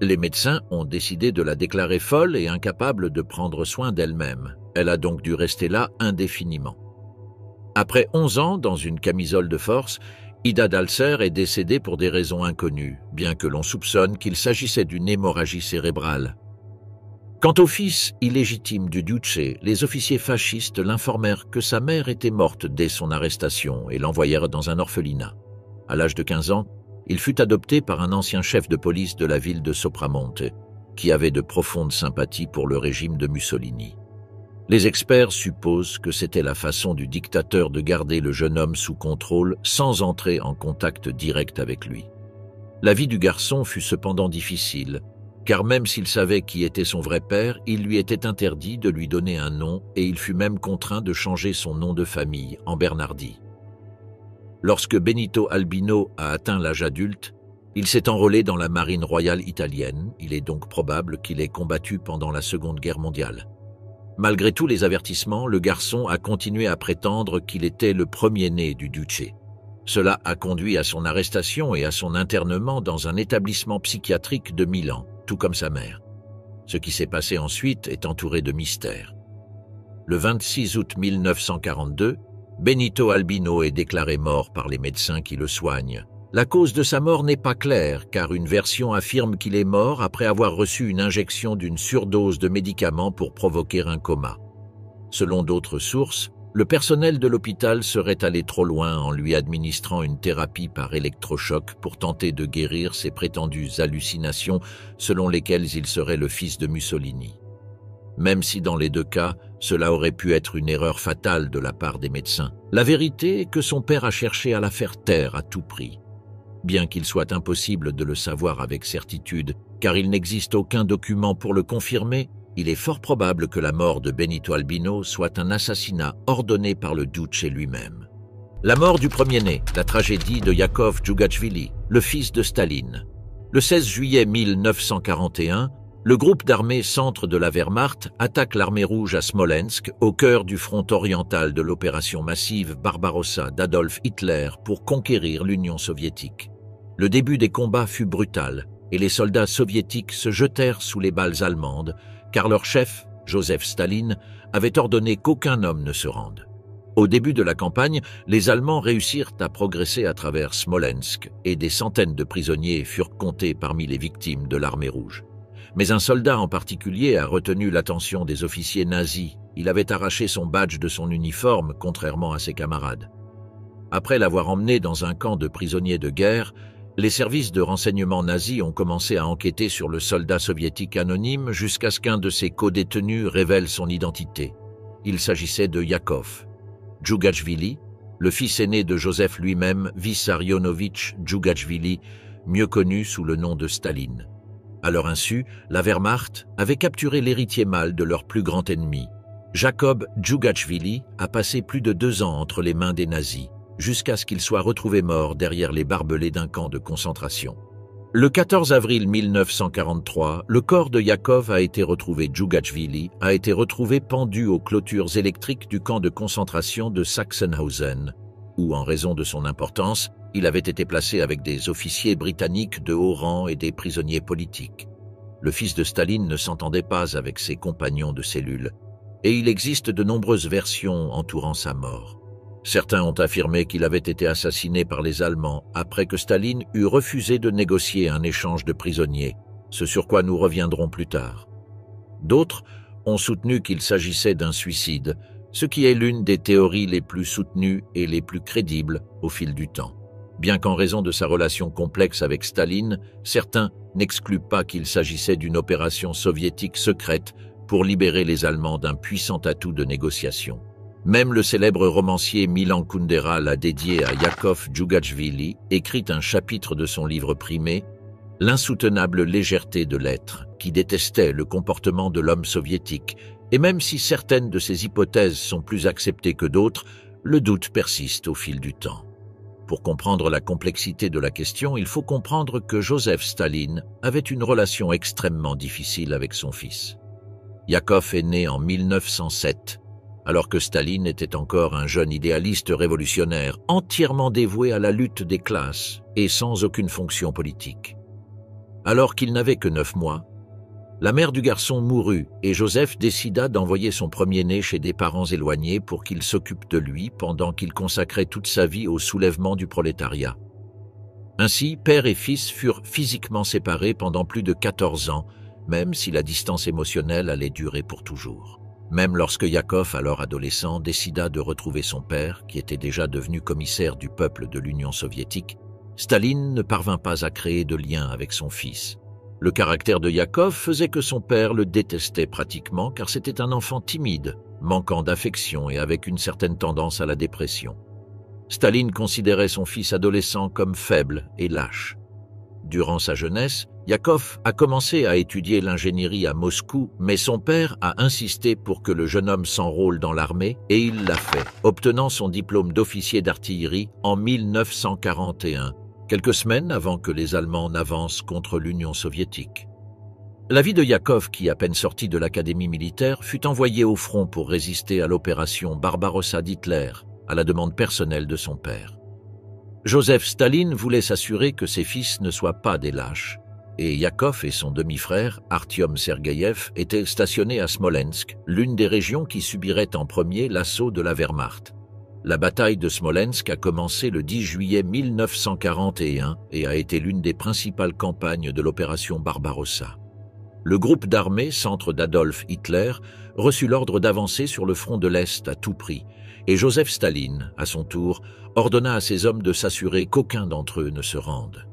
Les médecins ont décidé de la déclarer folle et incapable de prendre soin d'elle-même. Elle a donc dû rester là indéfiniment. Après 11 ans dans une camisole de force, Ida Dalser est décédée pour des raisons inconnues, bien que l'on soupçonne qu'il s'agissait d'une hémorragie cérébrale. Quant au fils illégitime du Duce, les officiers fascistes l'informèrent que sa mère était morte dès son arrestation et l'envoyèrent dans un orphelinat. À l'âge de 15 ans, il fut adopté par un ancien chef de police de la ville de Sopramonte, qui avait de profondes sympathies pour le régime de Mussolini. Les experts supposent que c'était la façon du dictateur de garder le jeune homme sous contrôle sans entrer en contact direct avec lui. La vie du garçon fut cependant difficile, car même s'il savait qui était son vrai père, il lui était interdit de lui donner un nom et il fut même contraint de changer son nom de famille en Bernardi. Lorsque Benito Albino a atteint l'âge adulte, il s'est enrôlé dans la marine royale italienne. Il est donc probable qu'il ait combattu pendant la Seconde Guerre mondiale. Malgré tous les avertissements, le garçon a continué à prétendre qu'il était le premier-né du Duce. Cela a conduit à son arrestation et à son internement dans un établissement psychiatrique de Milan, tout comme sa mère. Ce qui s'est passé ensuite est entouré de mystères. Le 26 août 1942, Benito Albino est déclaré mort par les médecins qui le soignent. La cause de sa mort n'est pas claire, car une version affirme qu'il est mort après avoir reçu une injection d'une surdose de médicaments pour provoquer un coma. Selon d'autres sources, le personnel de l'hôpital serait allé trop loin en lui administrant une thérapie par électrochoc pour tenter de guérir ses prétendues hallucinations selon lesquelles il serait le fils de Mussolini. Même si dans les deux cas, cela aurait pu être une erreur fatale de la part des médecins, la vérité est que son père a cherché à la faire taire à tout prix. Bien qu'il soit impossible de le savoir avec certitude, car il n'existe aucun document pour le confirmer, il est fort probable que la mort de Benito Albino soit un assassinat ordonné par le Duce lui-même. La mort du premier-né, la tragédie de Yakov Djougachvili, le fils de Staline. Le 16 juillet 1941, le groupe d'armées centre de la Wehrmacht attaque l'armée rouge à Smolensk, au cœur du front oriental de l'opération massive Barbarossa d'Adolf Hitler pour conquérir l'Union soviétique. Le début des combats fut brutal et les soldats soviétiques se jetèrent sous les balles allemandes, car leur chef, Joseph Staline, avait ordonné qu'aucun homme ne se rende. Au début de la campagne, les Allemands réussirent à progresser à travers Smolensk et des centaines de prisonniers furent comptés parmi les victimes de l'armée rouge. Mais un soldat en particulier a retenu l'attention des officiers nazis. Il avait arraché son badge de son uniforme, contrairement à ses camarades. Après l'avoir emmené dans un camp de prisonniers de guerre, les services de renseignement nazis ont commencé à enquêter sur le soldat soviétique anonyme jusqu'à ce qu'un de ses co-détenus révèle son identité. Il s'agissait de Yakov Djougachvili, le fils aîné de Joseph lui-même, Vissarionovitch Djougachvili, mieux connu sous le nom de Staline. À leur insu, la Wehrmacht avait capturé l'héritier mâle de leur plus grand ennemi. Jacob Djougachvili a passé plus de 2 ans entre les mains des nazis, jusqu'à ce qu'il soit retrouvé mort derrière les barbelés d'un camp de concentration. Le 14 avril 1943, le corps de Yakov a été retrouvé. Djougachvili a été retrouvé pendu aux clôtures électriques du camp de concentration de Sachsenhausen, où, en raison de son importance, il avait été placé avec des officiers britanniques de haut rang et des prisonniers politiques. Le fils de Staline ne s'entendait pas avec ses compagnons de cellule, et il existe de nombreuses versions entourant sa mort. Certains ont affirmé qu'il avait été assassiné par les Allemands après que Staline eut refusé de négocier un échange de prisonniers, ce sur quoi nous reviendrons plus tard. D'autres ont soutenu qu'il s'agissait d'un suicide, ce qui est l'une des théories les plus soutenues et les plus crédibles au fil du temps. Bien qu'en raison de sa relation complexe avec Staline, certains n'excluent pas qu'il s'agissait d'une opération soviétique secrète pour libérer les Allemands d'un puissant atout de négociation. Même le célèbre romancier Milan Kundera l'a dédié à Yakov Djougachvili, écrit un chapitre de son livre primé, « L'insoutenable légèreté de l'être », qui détestait le comportement de l'homme soviétique, et même si certaines de ces hypothèses sont plus acceptées que d'autres, le doute persiste au fil du temps. Pour comprendre la complexité de la question, il faut comprendre que Joseph Staline avait une relation extrêmement difficile avec son fils. Yakov est né en 1907, alors que Staline était encore un jeune idéaliste révolutionnaire, entièrement dévoué à la lutte des classes et sans aucune fonction politique. Alors qu'il n'avait que 9 mois, La mère du garçon mourut et Joseph décida d'envoyer son premier-né chez des parents éloignés pour qu'il s'occupe de lui pendant qu'il consacrait toute sa vie au soulèvement du prolétariat. Ainsi, père et fils furent physiquement séparés pendant plus de 14 ans, même si la distance émotionnelle allait durer pour toujours. Même lorsque Yakov, alors adolescent, décida de retrouver son père, qui était déjà devenu commissaire du peuple de l'Union soviétique, Staline ne parvint pas à créer de lien avec son fils. Le caractère de Yakov faisait que son père le détestait pratiquement car c'était un enfant timide, manquant d'affection et avec une certaine tendance à la dépression. Staline considérait son fils adolescent comme faible et lâche. Durant sa jeunesse, Yakov a commencé à étudier l'ingénierie à Moscou, mais son père a insisté pour que le jeune homme s'enrôle dans l'armée et il l'a fait, obtenant son diplôme d'officier d'artillerie en 1941, quelques semaines avant que les Allemands n'avancent contre l'Union soviétique. La vie de Yakov, qui à peine sorti de l'académie militaire, fut envoyé au front pour résister à l'opération Barbarossa d'Hitler, à la demande personnelle de son père. Joseph Staline voulait s'assurer que ses fils ne soient pas des lâches, et Yakov et son demi-frère, Artyom Sergeyev, étaient stationnés à Smolensk, l'une des régions qui subirait en premier l'assaut de la Wehrmacht. La bataille de Smolensk a commencé le 10 juillet 1941 et a été l'une des principales campagnes de l'opération Barbarossa. Le groupe d'armées, centre d'Adolf Hitler, reçut l'ordre d'avancer sur le front de l'Est à tout prix, et Joseph Staline, à son tour, ordonna à ses hommes de s'assurer qu'aucun d'entre eux ne se rende.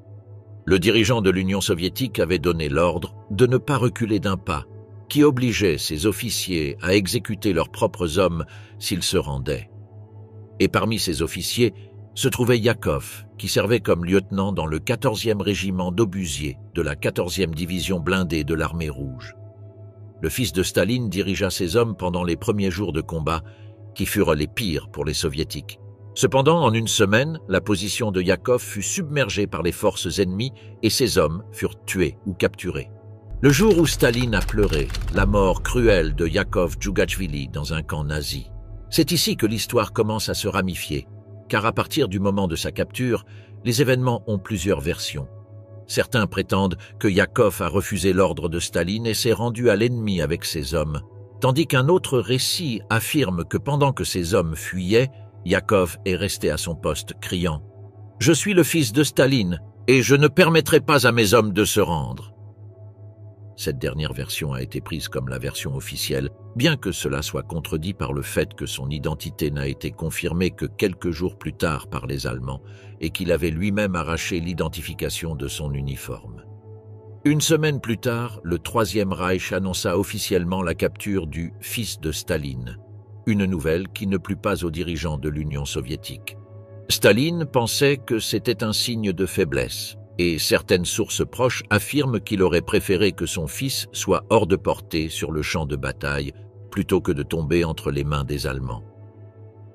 Le dirigeant de l'Union soviétique avait donné l'ordre de ne pas reculer d'un pas, qui obligeait ses officiers à exécuter leurs propres hommes s'ils se rendaient. Et parmi ces officiers se trouvait Yakov, qui servait comme lieutenant dans le 14e régiment d'obusiers de la 14e division blindée de l'armée rouge. Le fils de Staline dirigea ses hommes pendant les premiers jours de combat, qui furent les pires pour les soviétiques. Cependant, en une semaine, la position de Yakov fut submergée par les forces ennemies et ses hommes furent tués ou capturés. Le jour où Staline a pleuré la mort cruelle de Yakov Djougachvili dans un camp nazi, c'est ici que l'histoire commence à se ramifier, car à partir du moment de sa capture, les événements ont plusieurs versions. Certains prétendent que Yakov a refusé l'ordre de Staline et s'est rendu à l'ennemi avec ses hommes, tandis qu'un autre récit affirme que pendant que ses hommes fuyaient, Yakov est resté à son poste, criant « Je suis le fils de Staline, et je ne permettrai pas à mes hommes de se rendre ». Cette dernière version a été prise comme la version officielle, bien que cela soit contredit par le fait que son identité n'a été confirmée que quelques jours plus tard par les Allemands et qu'il avait lui-même arraché l'identification de son uniforme. Une semaine plus tard, le Troisième Reich annonça officiellement la capture du « fils de Staline », une nouvelle qui ne plut pas aux dirigeants de l'Union soviétique. Staline pensait que c'était un signe de faiblesse, et certaines sources proches affirment qu'il aurait préféré que son fils soit hors de portée sur le champ de bataille plutôt que de tomber entre les mains des Allemands.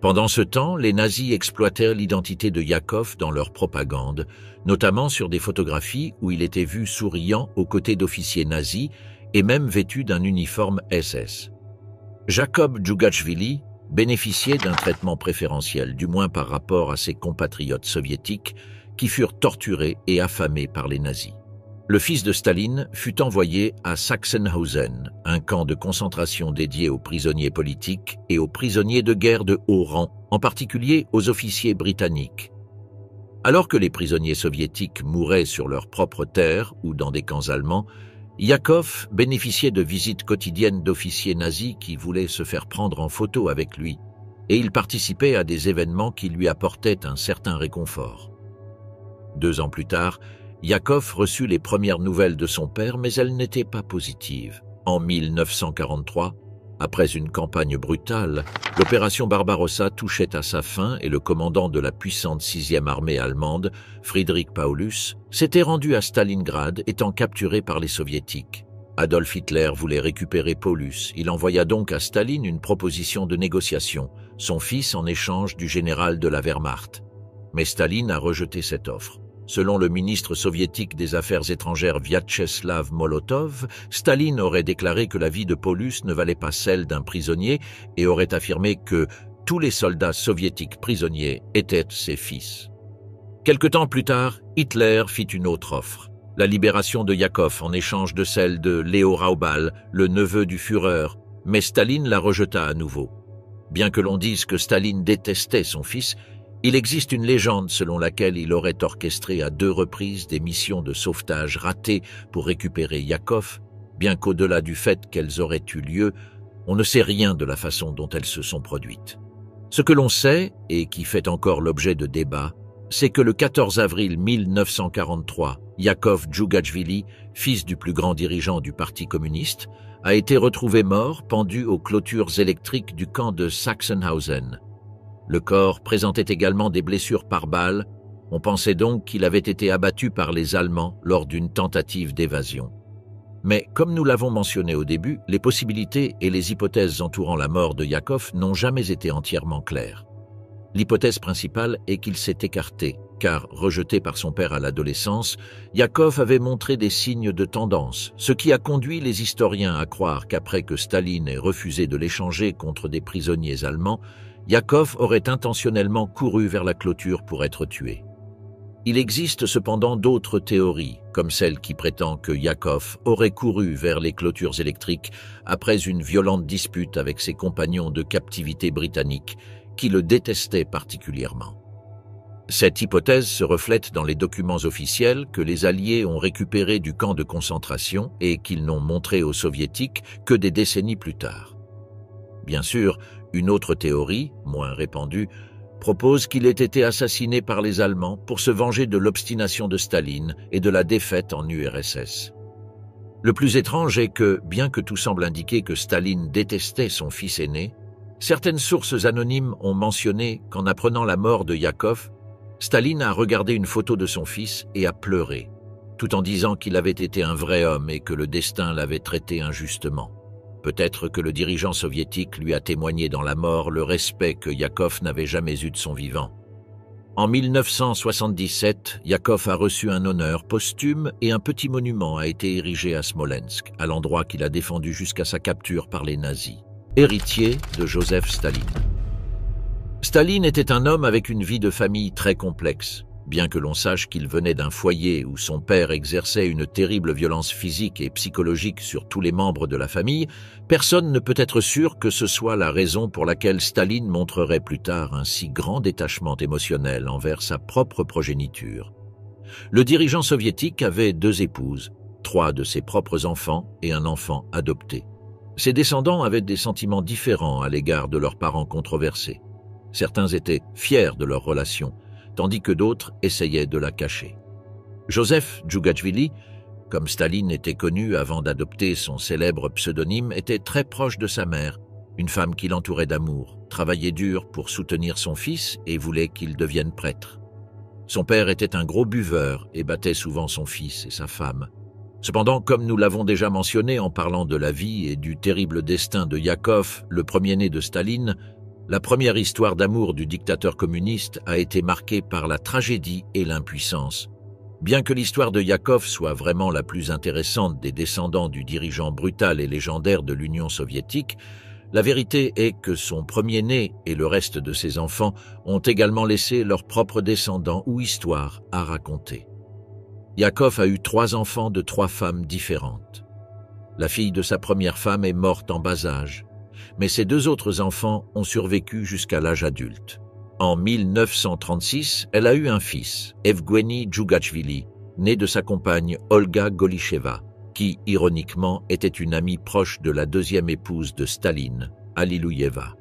Pendant ce temps, les nazis exploitèrent l'identité de Yakov dans leur propagande, notamment sur des photographies où il était vu souriant aux côtés d'officiers nazis et même vêtu d'un uniforme SS. Jacob Djougachvili bénéficiait d'un traitement préférentiel, du moins par rapport à ses compatriotes soviétiques qui furent torturés et affamés par les nazis. Le fils de Staline fut envoyé à Sachsenhausen, un camp de concentration dédié aux prisonniers politiques et aux prisonniers de guerre de haut rang, en particulier aux officiers britanniques. Alors que les prisonniers soviétiques mouraient sur leur propre terre ou dans des camps allemands, Yakov bénéficiait de visites quotidiennes d'officiers nazis qui voulaient se faire prendre en photo avec lui, et il participait à des événements qui lui apportaient un certain réconfort. 2 ans plus tard, Yakov reçut les premières nouvelles de son père, mais elles n'étaient pas positives. En 1943, après une campagne brutale, l'opération Barbarossa touchait à sa fin et le commandant de la puissante 6e armée allemande, Friedrich Paulus, s'était rendu à Stalingrad étant capturé par les soviétiques. Adolf Hitler voulait récupérer Paulus. Il envoya donc à Staline une proposition de négociation, son fils en échange du général de la Wehrmacht. Mais Staline a rejeté cette offre. Selon le ministre soviétique des Affaires étrangères Vyacheslav Molotov, Staline aurait déclaré que la vie de Paulus ne valait pas celle d'un prisonnier et aurait affirmé que tous les soldats soviétiques prisonniers étaient ses fils. Quelque temps plus tard, Hitler fit une autre offre. La libération de Yakov en échange de celle de Léo Raubal, le neveu du Führer, mais Staline la rejeta à nouveau. Bien que l'on dise que Staline détestait son fils, il existe une légende selon laquelle il aurait orchestré à 2 reprises des missions de sauvetage ratées pour récupérer Yakov, bien qu'au-delà du fait qu'elles auraient eu lieu, on ne sait rien de la façon dont elles se sont produites. Ce que l'on sait, et qui fait encore l'objet de débats, c'est que le 14 avril 1943, Yakov Djougachvili, fils du plus grand dirigeant du Parti communiste, a été retrouvé mort, pendu aux clôtures électriques du camp de Sachsenhausen. Le corps présentait également des blessures par balle. On pensait donc qu'il avait été abattu par les Allemands lors d'une tentative d'évasion. Mais comme nous l'avons mentionné au début, les possibilités et les hypothèses entourant la mort de Yakov n'ont jamais été entièrement claires. L'hypothèse principale est qu'il s'est écarté, car, rejeté par son père à l'adolescence, Yakov avait montré des signes de tendance, ce qui a conduit les historiens à croire qu'après que Staline ait refusé de l'échanger contre des prisonniers allemands, Yakov aurait intentionnellement couru vers la clôture pour être tué. Il existe cependant d'autres théories, comme celle qui prétend que Yakov aurait couru vers les clôtures électriques après une violente dispute avec ses compagnons de captivité britanniques, qui le détestaient particulièrement. Cette hypothèse se reflète dans les documents officiels que les Alliés ont récupérés du camp de concentration et qu'ils n'ont montrés aux Soviétiques que des décennies plus tard. Bien sûr, une autre théorie, moins répandue, propose qu'il ait été assassiné par les Allemands pour se venger de l'obstination de Staline et de la défaite en URSS. Le plus étrange est que, bien que tout semble indiquer que Staline détestait son fils aîné, certaines sources anonymes ont mentionné qu'en apprenant la mort de Yakov, Staline a regardé une photo de son fils et a pleuré, tout en disant qu'il avait été un vrai homme et que le destin l'avait traité injustement. Peut-être que le dirigeant soviétique lui a témoigné dans la mort le respect que Yakov n'avait jamais eu de son vivant. En 1977, Yakov a reçu un honneur posthume et un petit monument a été érigé à Smolensk, à l'endroit qu'il a défendu jusqu'à sa capture par les nazis. Héritier de Joseph Staline. Staline était un homme avec une vie de famille très complexe. Bien que l'on sache qu'il venait d'un foyer où son père exerçait une terrible violence physique et psychologique sur tous les membres de la famille, personne ne peut être sûr que ce soit la raison pour laquelle Staline montrerait plus tard un si grand détachement émotionnel envers sa propre progéniture. Le dirigeant soviétique avait 2 épouses, 3 de ses propres enfants et un enfant adopté. Ses descendants avaient des sentiments différents à l'égard de leurs parents controversés. Certains étaient fiers de leur relation, tandis que d'autres essayaient de la cacher. Joseph Djougachvili, comme Staline était connu avant d'adopter son célèbre pseudonyme, était très proche de sa mère, une femme qui l'entourait d'amour, travaillait dur pour soutenir son fils et voulait qu'il devienne prêtre. Son père était un gros buveur et battait souvent son fils et sa femme. Cependant, comme nous l'avons déjà mentionné en parlant de la vie et du terrible destin de Yakov, le premier-né de Staline, la première histoire d'amour du dictateur communiste a été marquée par la tragédie et l'impuissance. Bien que l'histoire de Yakov soit vraiment la plus intéressante des descendants du dirigeant brutal et légendaire de l'Union soviétique, la vérité est que son premier-né et le reste de ses enfants ont également laissé leurs propres descendants ou histoires à raconter. Yakov a eu 3 enfants de 3 femmes différentes. La fille de sa première femme est morte en bas âge, mais ses 2 autres enfants ont survécu jusqu'à l'âge adulte. En 1936, elle a eu un fils, Evgueni Djougachvili, né de sa compagne Olga Golicheva, qui, ironiquement, était une amie proche de la 2e épouse de Staline, Alilouyeva.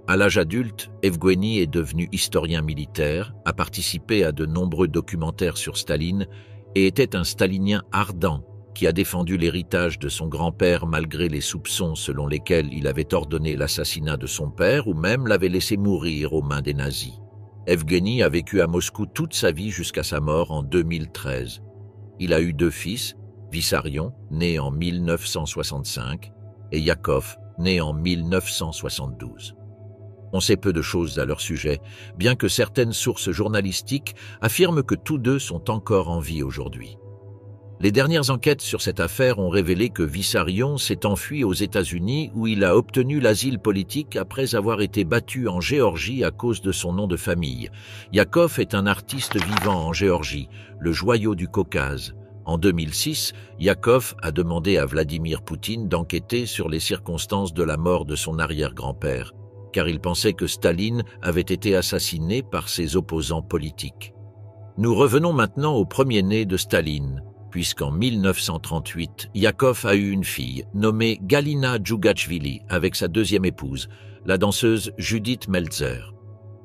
À l'âge adulte, Evgueni est devenu historien militaire, a participé à de nombreux documentaires sur Staline et était un stalinien ardent qui a défendu l'héritage de son grand-père malgré les soupçons selon lesquels il avait ordonné l'assassinat de son père ou même l'avait laissé mourir aux mains des nazis. Evgueni a vécu à Moscou toute sa vie jusqu'à sa mort en 2013. Il a eu 2 fils, Vissarion, né en 1965, et Yakov, né en 1972. On sait peu de choses à leur sujet, bien que certaines sources journalistiques affirment que tous 2 sont encore en vie aujourd'hui. Les dernières enquêtes sur cette affaire ont révélé que Vissarion s'est enfui aux États-Unis où il a obtenu l'asile politique après avoir été battu en Géorgie à cause de son nom de famille. Yakov est un artiste vivant en Géorgie, le joyau du Caucase, En 2006, Yakov a demandé à Vladimir Poutine d'enquêter sur les circonstances de la mort de son arrière-grand-père, car il pensait que Staline avait été assassiné par ses opposants politiques. Nous revenons maintenant au premier-né de Staline, puisqu'en 1938, Yakov a eu une fille nommée Galina Djougachvili avec sa deuxième épouse, la danseuse Judith Meltzer.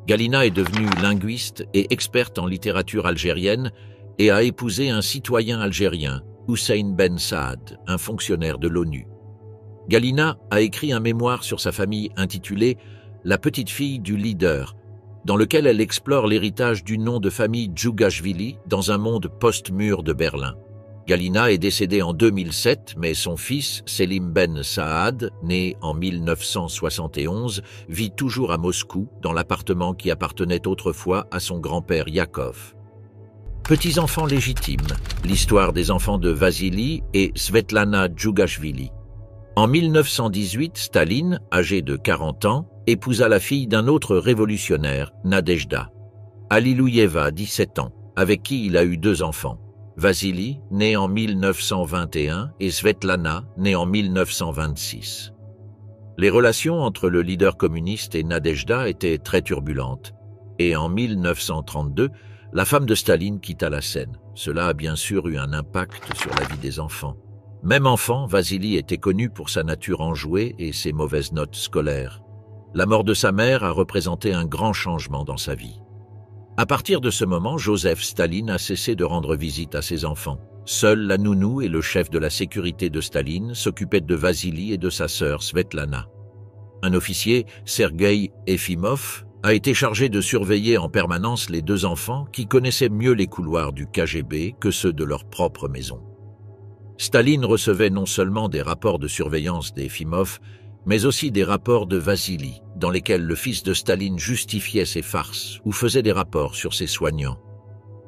Galina est devenue linguiste et experte en littérature algérienne et a épousé un citoyen algérien, Hussein Ben Saad, un fonctionnaire de l'ONU. Galina a écrit un mémoire sur sa famille intitulé « La petite fille du leader », dans lequel elle explore l'héritage du nom de famille Djougachvili dans un monde post-mur de Berlin. Galina est décédée en 2007, mais son fils, Selim Ben Saad, né en 1971, vit toujours à Moscou, dans l'appartement qui appartenait autrefois à son grand-père Yakov. Petits-enfants légitimes, l'histoire des enfants de Vassili et Svetlana Djougachvili. En 1918, Staline, âgé de 40 ans, épousa la fille d'un autre révolutionnaire, Nadejda. Alilouyeva, 17 ans, avec qui il a eu 2 enfants. Vassili, né en 1921, et Svetlana, née en 1926. Les relations entre le leader communiste et Nadejda étaient très turbulentes, et en 1932, la femme de Staline quitta la scène. Cela a bien sûr eu un impact sur la vie des enfants. Même enfant, Vassili était connu pour sa nature enjouée et ses mauvaises notes scolaires. La mort de sa mère a représenté un grand changement dans sa vie. À partir de ce moment, Joseph Staline a cessé de rendre visite à ses enfants. Seul la nounou et le chef de la sécurité de Staline s'occupaient de Vassili et de sa sœur Svetlana. Un officier, Sergueï Efimov, a été chargé de surveiller en permanence les 2 enfants qui connaissaient mieux les couloirs du KGB que ceux de leur propre maison. Staline recevait non seulement des rapports de surveillance d'Efimov, mais aussi des rapports de Vassili, dans lesquels le fils de Staline justifiait ses farces ou faisait des rapports sur ses soignants.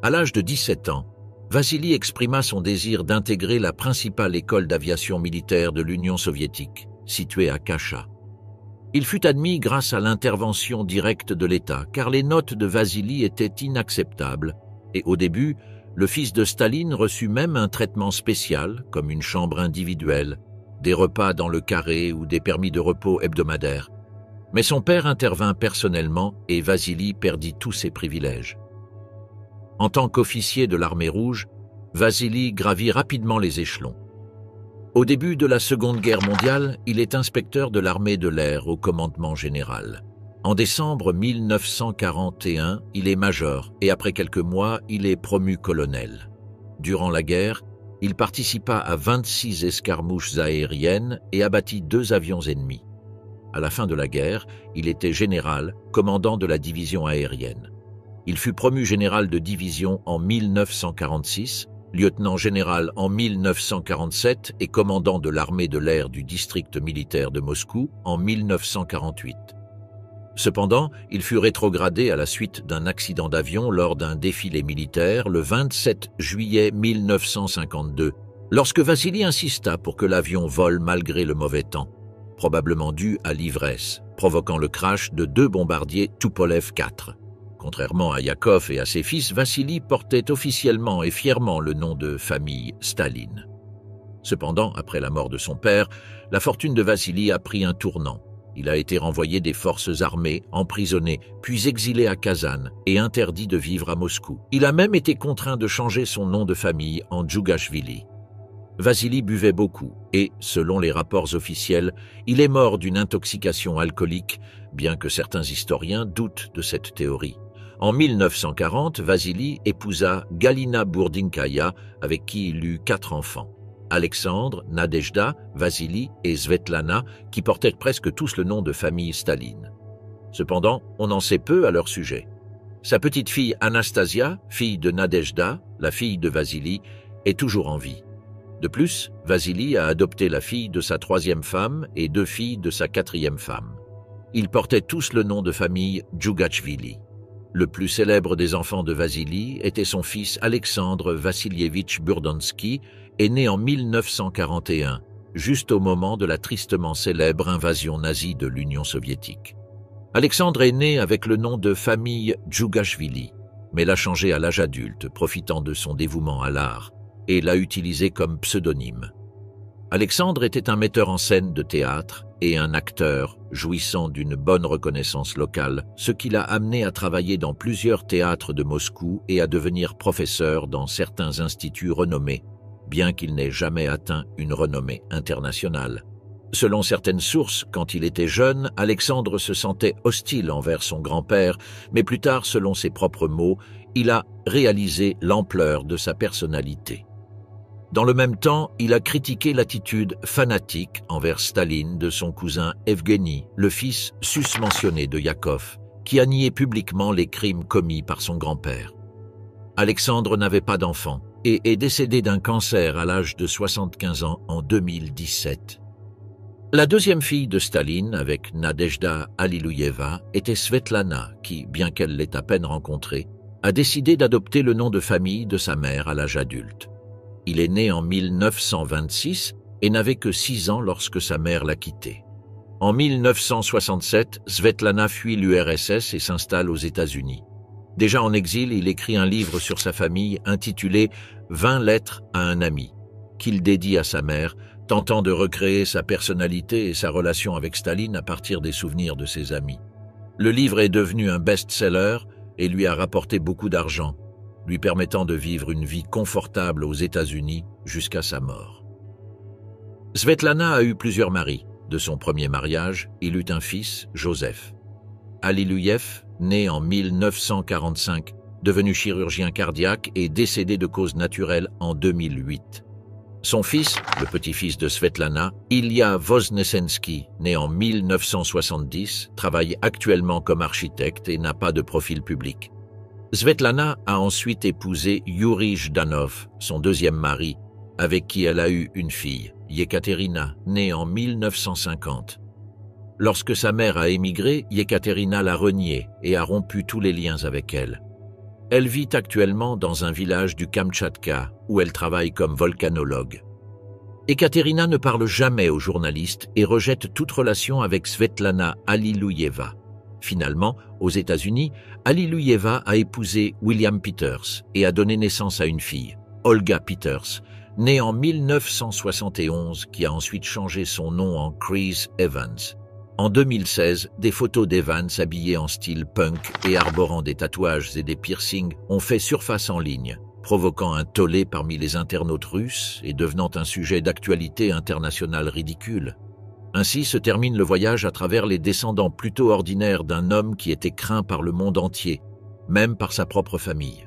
À l'âge de 17 ans, Vassili exprima son désir d'intégrer la principale école d'aviation militaire de l'Union soviétique, située à Kacha. Il fut admis grâce à l'intervention directe de l'État, car les notes de Vassili étaient inacceptables, et au début, le fils de Staline reçut même un traitement spécial, comme une chambre individuelle, des repas dans le carré ou des permis de repos hebdomadaires. Mais son père intervint personnellement et Vassili perdit tous ses privilèges. En tant qu'officier de l'armée rouge, Vassili gravit rapidement les échelons. Au début de la Seconde Guerre mondiale, il est inspecteur de l'armée de l'air au commandement général. En décembre 1941, il est major et après quelques mois, il est promu colonel. Durant la guerre, il participa à 26 escarmouches aériennes et abattit 2 avions ennemis. À la fin de la guerre, il était général, commandant de la division aérienne. Il fut promu général de division en 1946, lieutenant général en 1947 et commandant de l'armée de l'air du district militaire de Moscou en 1948. Cependant, il fut rétrogradé à la suite d'un accident d'avion lors d'un défilé militaire le 27 juillet 1952, lorsque Vassili insista pour que l'avion vole malgré le mauvais temps, probablement dû à l'ivresse, provoquant le crash de 2 bombardiers Tupolev 4. Contrairement à Yakov et à ses fils, Vassili portait officiellement et fièrement le nom de famille Staline. Cependant, après la mort de son père, la fortune de Vassili a pris un tournant. Il a été renvoyé des forces armées, emprisonné, puis exilé à Kazan et interdit de vivre à Moscou. Il a même été contraint de changer son nom de famille en Djougachvili. Vassili buvait beaucoup et, selon les rapports officiels, il est mort d'une intoxication alcoolique, bien que certains historiens doutent de cette théorie. En 1940, Vassili épousa Galina Bourdinkaya, avec qui il eut 4 enfants. Alexandre, Nadejda, Vassili et Svetlana, qui portaient presque tous le nom de famille Staline. Cependant, on en sait peu à leur sujet. Sa petite fille Anastasia, fille de Nadejda, la fille de Vassili, est toujours en vie. De plus, Vassili a adopté la fille de sa 3e femme et 2 filles de sa 4e femme. Ils portaient tous le nom de famille Djougachvili. Le plus célèbre des enfants de Vassili était son fils Alexandre Vassilievitch Burdonsky, né en 1941, juste au moment de la tristement célèbre invasion nazie de l'Union soviétique. Alexandre est né avec le nom de famille Djougachvili, mais l'a changé à l'âge adulte, profitant de son dévouement à l'art. et l'a utilisé comme pseudonyme. Alexandre était un metteur en scène de théâtre et un acteur jouissant d'une bonne reconnaissance locale, ce qui l'a amené à travailler dans plusieurs théâtres de Moscou et à devenir professeur dans certains instituts renommés, bien qu'il n'ait jamais atteint une renommée internationale. Selon certaines sources, quand il était jeune, Alexandre se sentait hostile envers son grand-père, mais plus tard, selon ses propres mots, il a réalisé l'ampleur de sa personnalité. Dans le même temps, il a critiqué l'attitude fanatique envers Staline de son cousin Evgueni, le fils susmentionné de Yakov, qui a nié publiquement les crimes commis par son grand-père. Alexandre n'avait pas d'enfant et est décédé d'un cancer à l'âge de 75 ans en 2017. La deuxième fille de Staline, avec Nadejda Alilouyeva, était Svetlana, qui, bien qu'elle l'ait à peine rencontrée, a décidé d'adopter le nom de famille de sa mère à l'âge adulte. Il est né en 1926 et n'avait que 6 ans lorsque sa mère l'a quitté. En 1967, Svetlana fuit l'URSS et s'installe aux États-Unis. Déjà en exil, il écrit un livre sur sa famille intitulé « 20 lettres à un ami » qu'il dédie à sa mère, tentant de recréer sa personnalité et sa relation avec Staline à partir des souvenirs de ses amis. Le livre est devenu un best-seller et lui a rapporté beaucoup d'argent, lui permettant de vivre une vie confortable aux États-Unis jusqu'à sa mort. Svetlana a eu plusieurs maris. De son premier mariage, il eut un fils, Joseph. Alilouyev, né en 1945, devenu chirurgien cardiaque et décédé de cause naturelle en 2008. Son fils, le petit-fils de Svetlana, Ilya Voznesensky, né en 1970, travaille actuellement comme architecte et n'a pas de profil public. Svetlana a ensuite épousé Yuri Jdanov, son deuxième mari, avec qui elle a eu une fille, Yekaterina, née en 1950. Lorsque sa mère a émigré, Yekaterina l'a reniée et a rompu tous les liens avec elle. Elle vit actuellement dans un village du Kamtchatka, où elle travaille comme volcanologue. Yekaterina ne parle jamais aux journalistes et rejette toute relation avec Svetlana Alilouyeva. Finalement, aux États-Unis, Alilouyeva a épousé William Peters et a donné naissance à une fille, Olga Peters, née en 1971, qui a ensuite changé son nom en Chris Evans. En 2016, des photos d'Evans habillé en style punk et arborant des tatouages et des piercings ont fait surface en ligne, provoquant un tollé parmi les internautes russes et devenant un sujet d'actualité internationale ridicule. Ainsi se termine le voyage à travers les descendants plutôt ordinaires d'un homme qui était craint par le monde entier, même par sa propre famille.